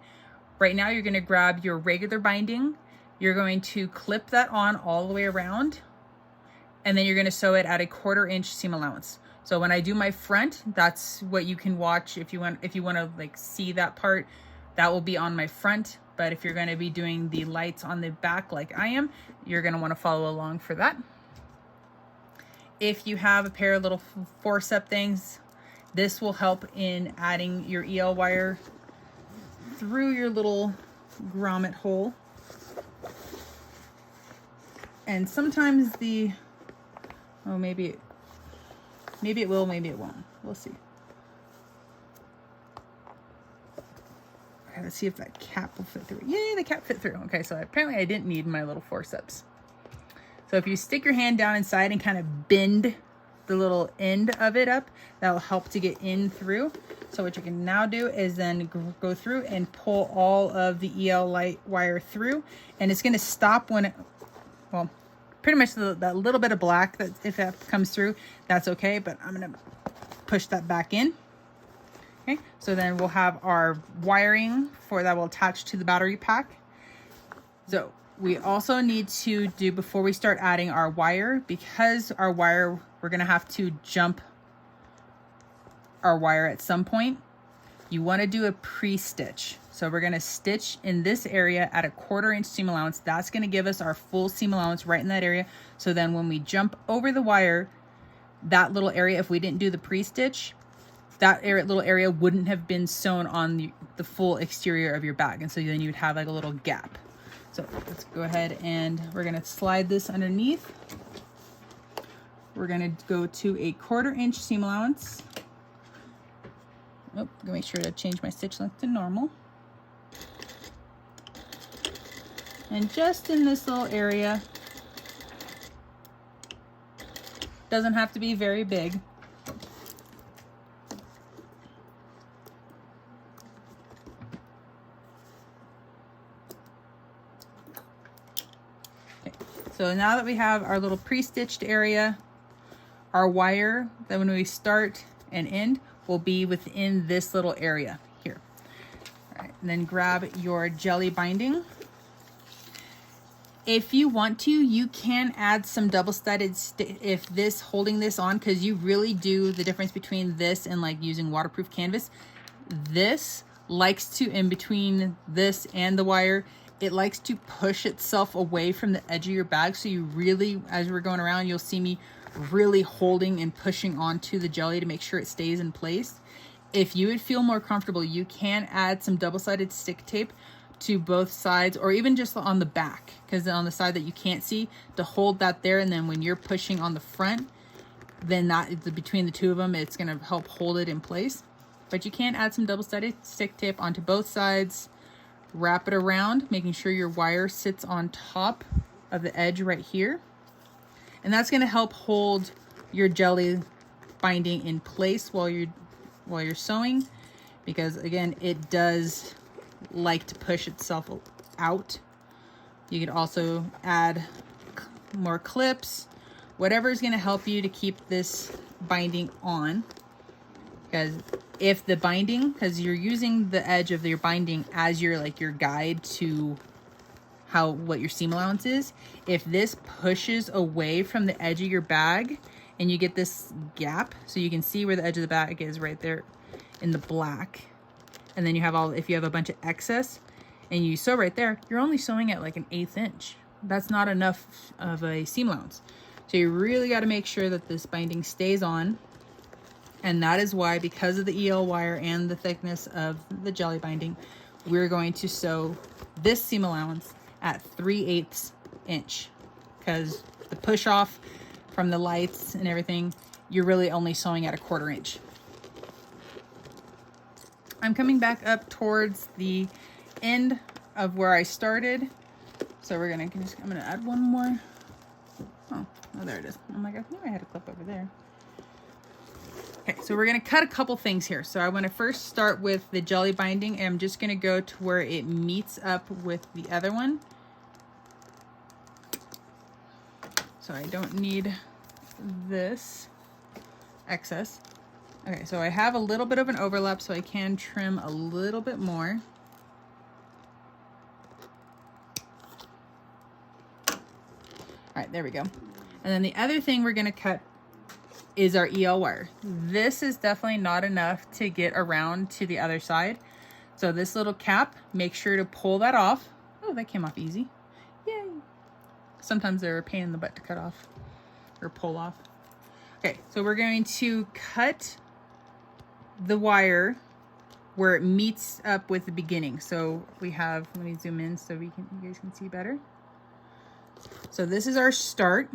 right now you're going to grab your regular binding. You're going to clip that on all the way around, and then you're going to sew it at a 1/4 inch seam allowance. So when I do my front, that's what you can watch. If you want to like see that part, that will be on my front. But if you're going to be doing the lights on the back like I am, you're going to want to follow along for that. If you have a pair of little forceps things, this will help in adding your EL wire through your little grommet hole. And sometimes oh, maybe it will, maybe it won't. We'll see. Okay, let's see if that cap will fit through. Yay, the cap fit through. Okay, so apparently I didn't need my little forceps. So if you stick your hand down inside and kind of bend the little end of it up, that will help to get in through. So what you can now do is then go through and pull all of the EL light wire through, and it's going to stop when it, well, pretty much that little bit of black, that if that comes through, that's okay, but I'm going to push that back in. Okay, so then we'll have our wiring for that will attach to the battery pack. So we also need to do, before we start adding our wire, because our wire, we're going to have to jump our wire at some point, you want to do a pre-stitch. So we're going to stitch in this area at a 1/4 inch seam allowance. That's going to give us our full seam allowance right in that area. So then when we jump over the wire, that little area, if we didn't do the pre-stitch, that little area wouldn't have been sewn on the full exterior of your bag. And so then you'd have like a little gap. So let's go ahead and we're going to slide this underneath. We're going to go to a 1/4 inch seam allowance. Oh, gonna make sure to change my stitch length to normal. And just in this little area, doesn't have to be very big. Okay, so now that we have our little pre-stitched area, our wire, then when we start and end, will be within this little area here. All right, and then grab your jelly binding. If you want to, you can add some double-sided if this holding this on, because you really do the difference between this and like using waterproof canvas. This likes to, in between this and the wire, it likes to push itself away from the edge of your bag. So you really, as we're going around, you'll see me really holding and pushing onto the jelly to make sure it stays in place. If you would feel more comfortable, you can add some double-sided stick tape to both sides, or even just on the back, because on the side that you can't see, to hold that there, and then when you're pushing on the front, then that between the two of them, it's going to help hold it in place. But you can add some double-sided stick tape onto both sides, wrap it around, making sure your wire sits on top of the edge right here. And that's going to help hold your jelly binding in place while you're sewing, because again, it does like to push itself out. You could also add more clips, whatever is going to help you to keep this binding on. Because if the binding, because you're using the edge of your binding as your guide to what your seam allowance is, if this pushes away from the edge of your bag and you get this gap, so you can see where the edge of the bag is right there in the black, and then you have if you have a bunch of excess and you sew right there, you're only sewing at like an 1/8 inch. That's not enough of a seam allowance. So you really got to make sure that this binding stays on. And that is why, because of the EL wire and the thickness of the jelly binding, we're going to sew this seam allowance at 3/8 inch, because the push off from the lights and everything, you're really only sewing at a 1/4 inch. I'm coming back up towards the end of where I started. So I'm gonna add one more. Oh, there it is. I'm like, I knew I had a clip over there. Okay, so we're gonna cut a couple things here. So I want to first start with the jelly binding, and I'm just gonna go to where it meets up with the other one. So I don't need this excess. Okay, so I have a little bit of an overlap, so I can trim a little bit more. All right, there we go. And then the other thing we're gonna cut is our EL wire. This is definitely not enough to get around to the other side. So this little cap, make sure to pull that off. Oh, that came off easy. Yay. Sometimes they're a pain in the butt to cut off or pull off. Okay, so we're going to cut the wire where it meets up with the beginning. So we have, let me zoom in so you guys can see better. So this is our start,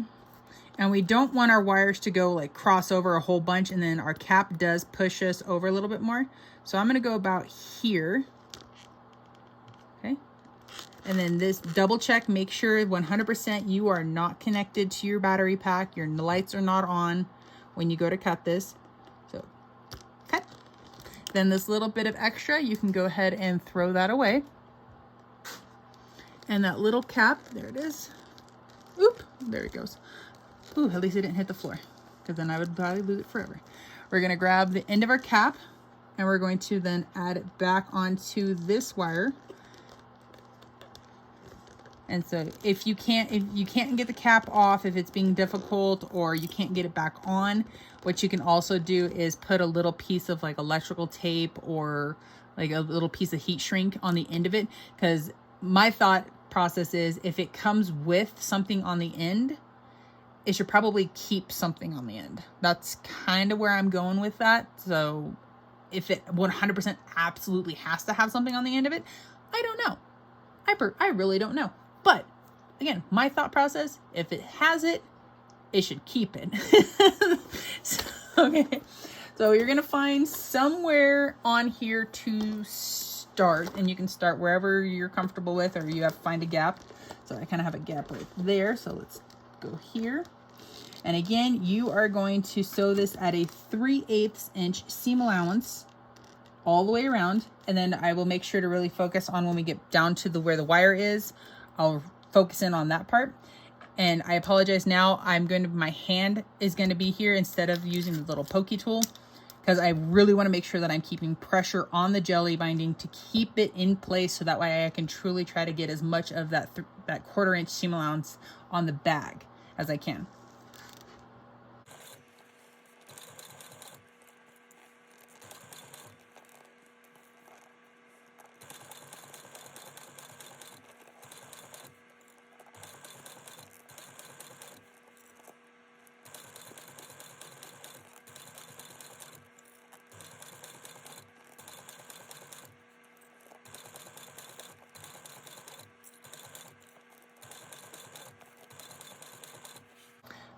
and we don't want our wires to go like cross over a whole bunch, and then our cap does push us over a little bit more. So I'm gonna go about here, okay? And then this double check, make sure 100% you are not connected to your battery pack. Your lights are not on when you go to cut this. So cut. Then this little bit of extra, you can go ahead and throw that away. And that little cap, there it is. Oop, there it goes. Ooh, at least it didn't hit the floor, because then I would probably lose it forever. We're gonna grab the end of our cap, and we're going to then add it back onto this wire. And so if you can't get the cap off, if it's being difficult or you can't get it back on, what you can also do is put a little piece of like electrical tape or like a little piece of heat shrink on the end of it. Because my thought process is, if it comes with something on the end, it should probably keep something on the end. That's kind of where I'm going with that. So if it 100% absolutely has to have something on the end of it, I don't know. I really don't know. But again, my thought process, if it has it, it should keep it. Okay, so you're gonna find somewhere on here to start, and you can start wherever you're comfortable with, or you have to find a gap. So I kind of have a gap right there. So let's go here. And again, you are going to sew this at a 3/8 inch seam allowance all the way around. And then I will make sure to really focus on when we get down to where the wire is. I'll focus in on that part. And I apologize now, my hand is going to be here instead of using the little pokey tool, because I really want to make sure that I'm keeping pressure on the jelly binding to keep it in place, so that way I can truly try to get as much of that 1/4 inch seam allowance on the bag as I can.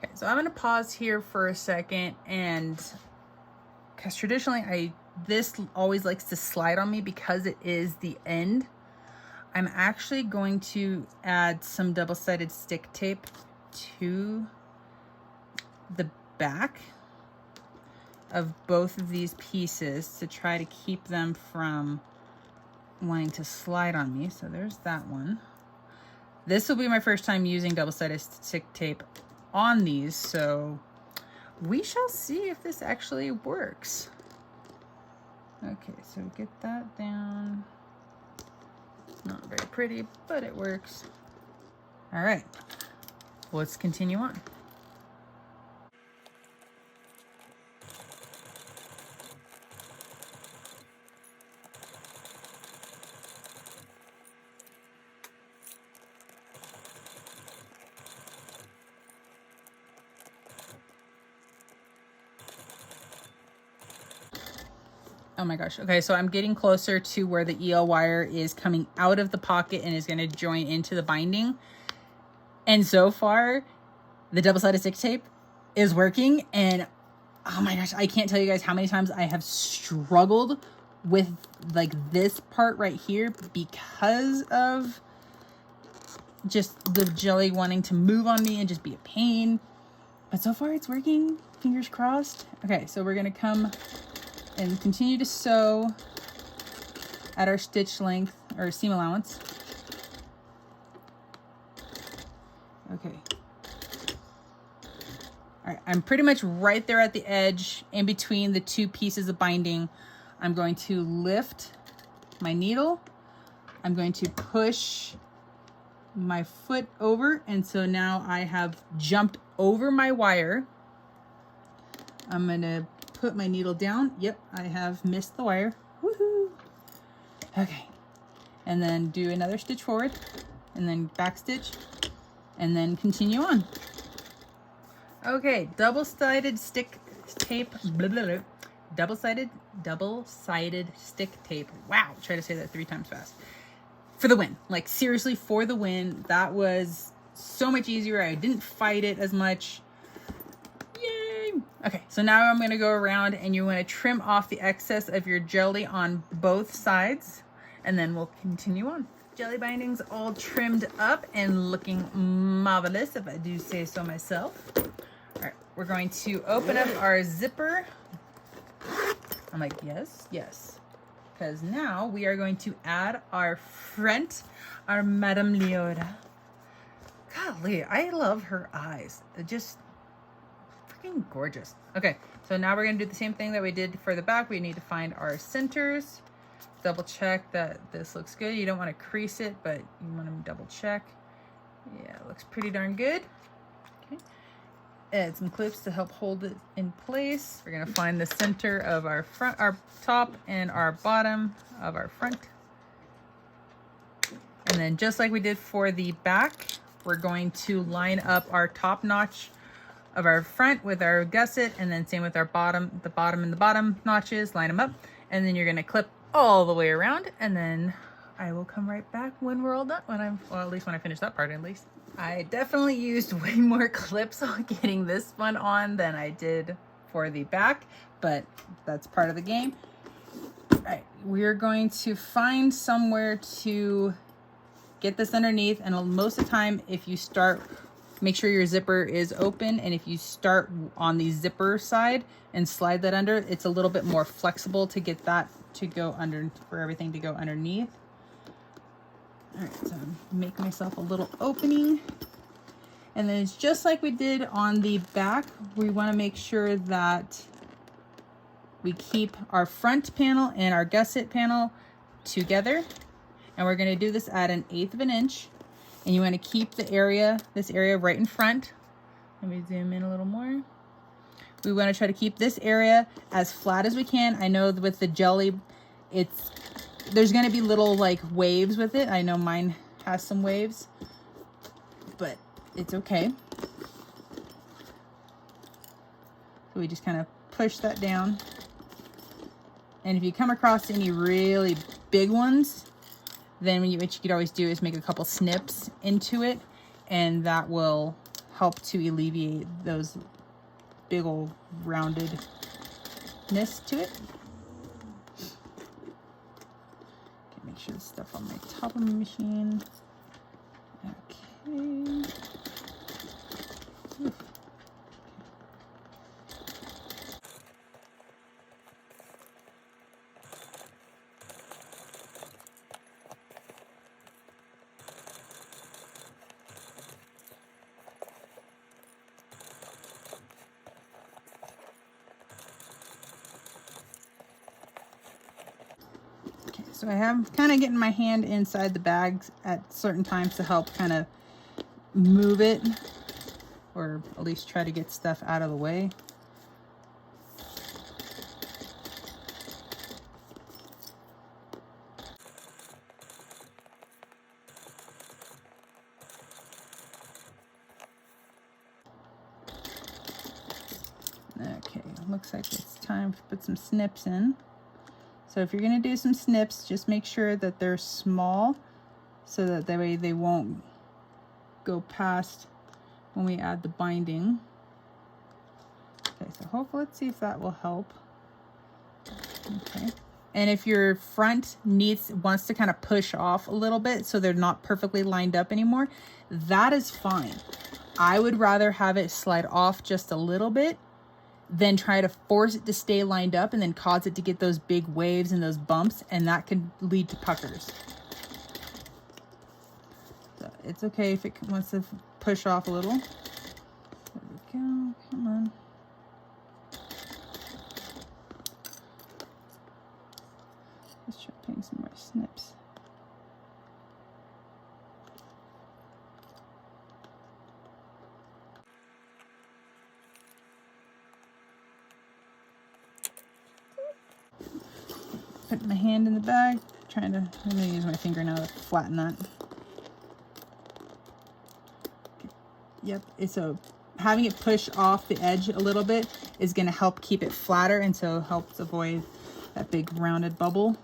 Okay, so I'm going to pause here for a second, and because traditionally this always likes to slide on me because it is the end. I'm actually going to add some double-sided stick tape to the back of both of these pieces to try to keep them from wanting to slide on me. So there's that one. This will be my first time using double-sided stick tape on these, so we shall see if this actually works. Okay, so get that down. Not very pretty, but it works. All right, let's continue on. Oh my gosh. Okay, so I'm getting closer to where the EL wire is coming out of the pocket and is going to join into the binding. And so far, the double-sided stick tape is working. And oh my gosh, I can't tell you guys how many times I have struggled with like this part right here because of just the jelly wanting to move on me and just be a pain. But so far it's working. Fingers crossed. Okay, so we're going to come and continue to sew at our stitch length or seam allowance. Okay. All right, I'm pretty much right there at the edge in between the two pieces of binding. I'm going to lift my needle. I'm going to push my foot over, and so now I have jumped over my wire. I'm gonna put my needle down. Yep, I have missed the wire. Woohoo! Okay, and then do another stitch forward, and then back stitch, and then continue on. Okay, double-sided stick tape, blah, blah, blah. Double-sided stick tape. Wow, try to say that 3 times fast. For the win. Like, seriously, for the win. That was so much easier. I didn't fight it as much. Yay! Okay, so now I'm going to go around and you want to trim off the excess of your jelly on both sides, and then we'll continue on. Jelly bindings all trimmed up and looking marvelous, if I do say so myself. All right, we're going to open up our zipper. I'm like, yes, yes. Because now we are going to add our front, our Madame Leota. Golly, I love her eyes. They're just freaking gorgeous. Okay, so now we're gonna do the same thing that we did for the back. We need to find our centers. Double check that this looks good. You don't want to crease it, but you want to double check. Yeah, it looks pretty darn good. Okay. Add some clips to help hold it in place. We're gonna find the center of our front, our top and our bottom of our front. And then just like we did for the back, we're going to line up our top notch of our front with our gusset, and then same with our bottom, the bottom and the bottom notches, line them up. And then you're gonna clip all the way around, and then I will come right back when we're all done, well, at least when I finish that part at least. I definitely used way more clips on getting this one on than I did for the back, but that's part of the game. All right, we're going to find somewhere to get this underneath, and most of the time, if you start, make sure your zipper is open, and if you start on the zipper side and slide that under, it's a little bit more flexible to get that to go under, for everything to go underneath. All right, so make myself a little opening, and then it's just like we did on the back. We want to make sure that we keep our front panel and our gusset panel together, and we're going to do this at 1/8 of an inch. And you want to keep the area, this area right in front. Let me zoom in a little more. We want to try to keep this area as flat as we can. I know with the jelly, there's going to be little like waves with it. I know mine has some waves, but it's okay. So we just kind of push that down. And if you come across any really big ones, then what you could always do is make a couple snips into it, and that will help to alleviate those big old roundedness to it. Okay, make sure the stuff on my top of my machine. Okay. Oof. So I have kind of getting my hand inside the bags at certain times to help kind of move it, or at least try to get stuff out of the way. Okay, looks like it's time to put some snips in. So if you're going to do some snips, just make sure that they're small, so that way they won't go past when we add the binding. Okay, so hopefully, let's see if that will help. Okay. And if your front wants to kind of push off a little bit so they're not perfectly lined up anymore, that is fine. I would rather have it slide off just a little bit than try to force it to stay lined up and then cause it to get those big waves and those bumps, and that could lead to puckers. So it's okay if it wants to push off a little. There we go, come on. Let's try putting some more snips. put my hand in the bag, I'm gonna use my finger now to flatten that. Yep, so having it push off the edge a little bit is gonna help keep it flatter, and so helps avoid that big rounded bubble.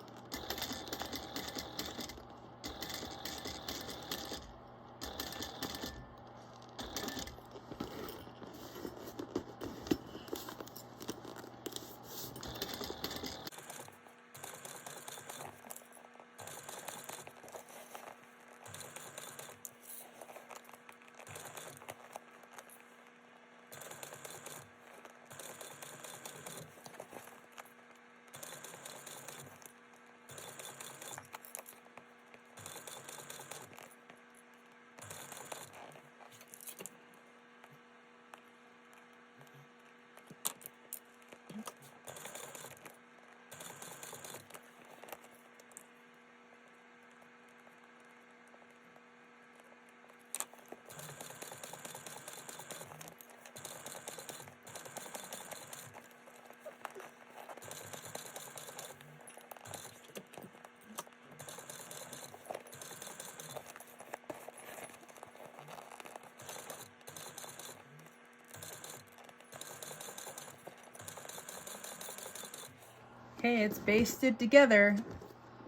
Okay, it's basted together.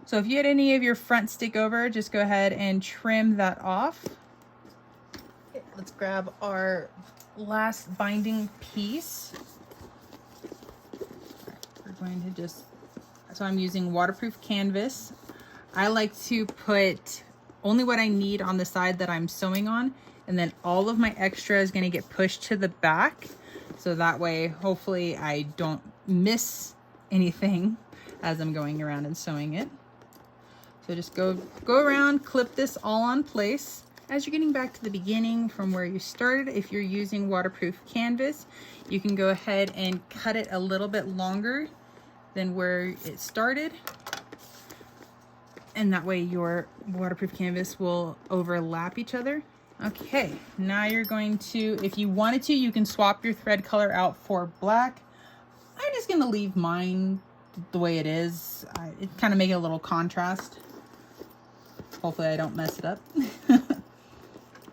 So if you had any of your front stick over, just go ahead and trim that off. Okay, let's grab our last binding piece. We're going to just, so I'm using waterproof canvas. I like to put only what I need on the side that I'm sewing on, and then all of my extra is going to get pushed to the back. So that way, hopefully I don't miss anything as I'm going around and sewing it. So just go around, clip this all on place. As you're getting back to the beginning from where you started, if you're using waterproof canvas, you can go ahead and cut it a little bit longer than where it started. And that way your waterproof canvas will overlap each other. Okay, now you're going to, if you wanted to, you can swap your thread color out for black. I'm just gonna leave mine the way it is. It kind of make it a little contrast. Hopefully I don't mess it up. All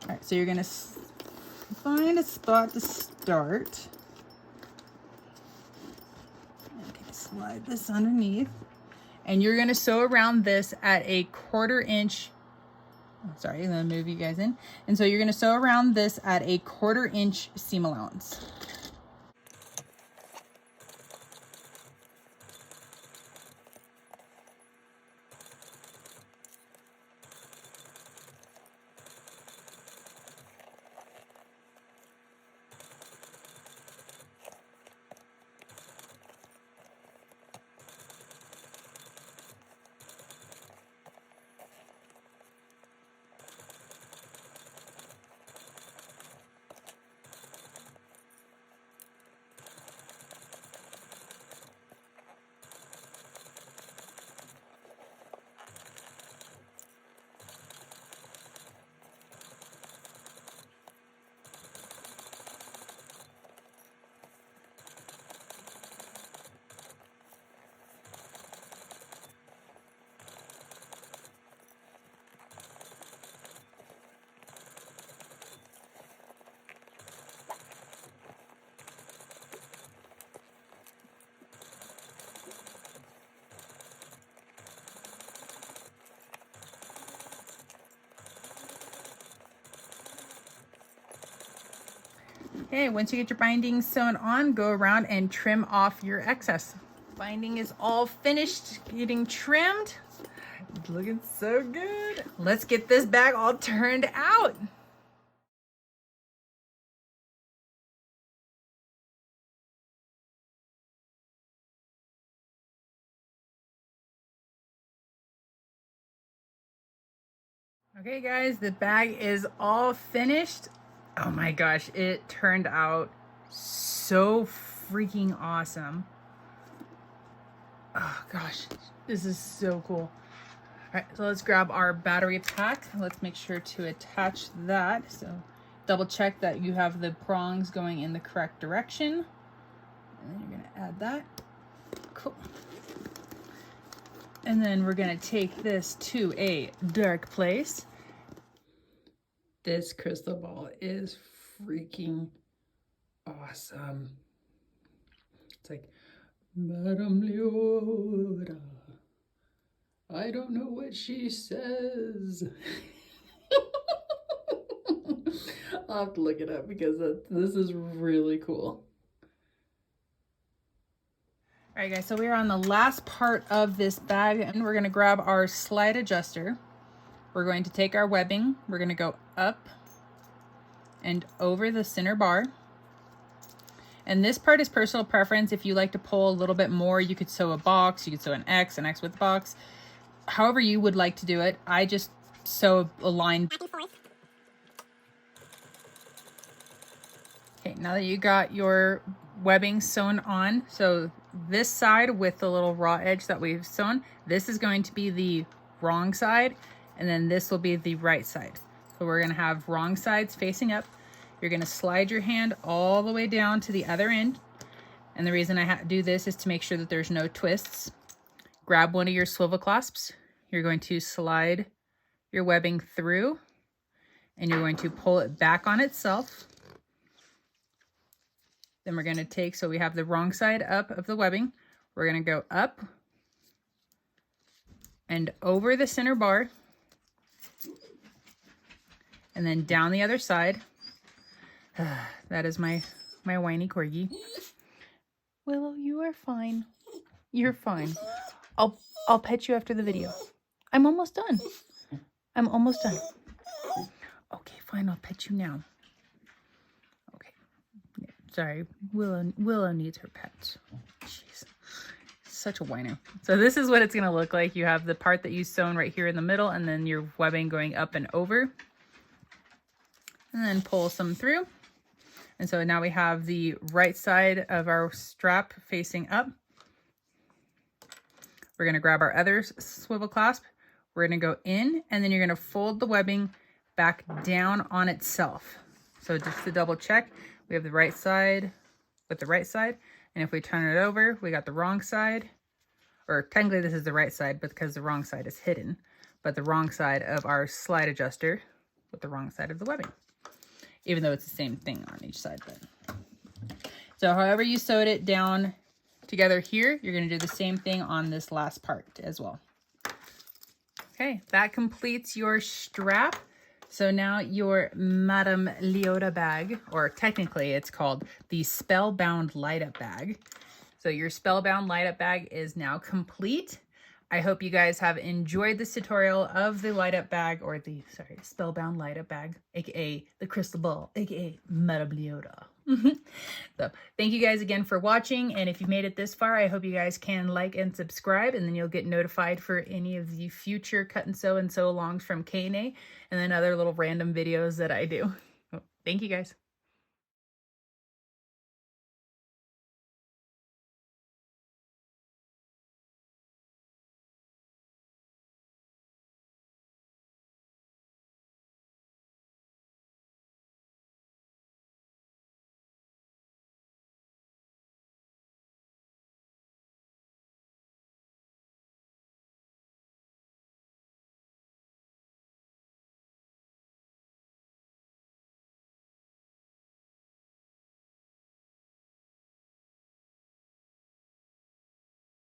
right, so you're gonna find a spot to start. Okay, slide this underneath. And you're gonna sew around this at a 1/4 inch. Sorry, I'm gonna move you guys in. And so you're gonna sew around this at a 1/4 inch seam allowance. Okay, once you get your binding sewn on, go around and trim off your excess. Binding is all finished, getting trimmed. It's looking so good. Let's get this bag all turned out. Okay guys, the bag is all finished. Oh my gosh, it turned out so freaking awesome. Oh gosh, this is so cool. All right, so let's grab our battery pack. Let's make sure to attach that. So double check that you have the prongs going in the correct direction. And then you're gonna add that. Cool. And then we're gonna take this to a dark place. This crystal ball is freaking awesome. It's like, Madame Leota, I don't know what she says. I'll have to look it up because this is really cool. All right, guys, so we are on the last part of this bag, and we're going to grab our slide adjuster. We're going to take our webbing. We're going to go up and over the center bar. And this part is personal preference. If you like to pull a little bit more, you could sew a box. You could sew an X with the box. However you would like to do it. I just sew a line back and forth. Okay, now that you got your webbing sewn on, so this side with the little raw edge that we've sewn, this is going to be the wrong side, and then this will be the right side. So we're gonna have wrong sides facing up. You're gonna slide your hand all the way down to the other end. And the reason I do this is to make sure that there's no twists. Grab one of your swivel clasps. You're going to slide your webbing through, and you're going to pull it back on itself. Then we're going to take, so we have the wrong side up of the webbing. We're going to go up and over the center bar, and then down the other side. That is my whiny corgi. Willow, you are fine. You're fine. I'll pet you after the video. I'm almost done. I'm almost done. Okay, fine. I'll pet you now. Sorry, Willow needs her pets. Jeez, such a whiner. So this is what it's gonna look like. You have the part that you sewn right here in the middle, and then your webbing going up and over. And then pull some through. And so now we have the right side of our strap facing up. We're gonna grab our other swivel clasp. We're gonna go in, and then you're gonna fold the webbing back down on itself. So just to double check, we have the right side with the right side. And if we turn it over, we got the wrong side. Or technically this is the right side, but because the wrong side is hidden. But the wrong side of our slide adjuster with the wrong side of the webbing. Even though it's the same thing on each side. But. So however you sewed it down together here, you're going to do the same thing on this last part as well. Okay, that completes your strap. So now your Madame Leota bag, or technically it's called the Spellbound Light Up bag. So your Spellbound Light Up bag is now complete. I hope you guys have enjoyed this tutorial of the light up bag, or the, Spellbound Light Up bag, aka the crystal ball, aka Madame Leota. So thank you guys again for watching, and if you made it this far, I hope you guys can like and subscribe, and then you'll get notified for any of the future cut and sew alongs from K&A, and then other little random videos that I do. Thank you guys.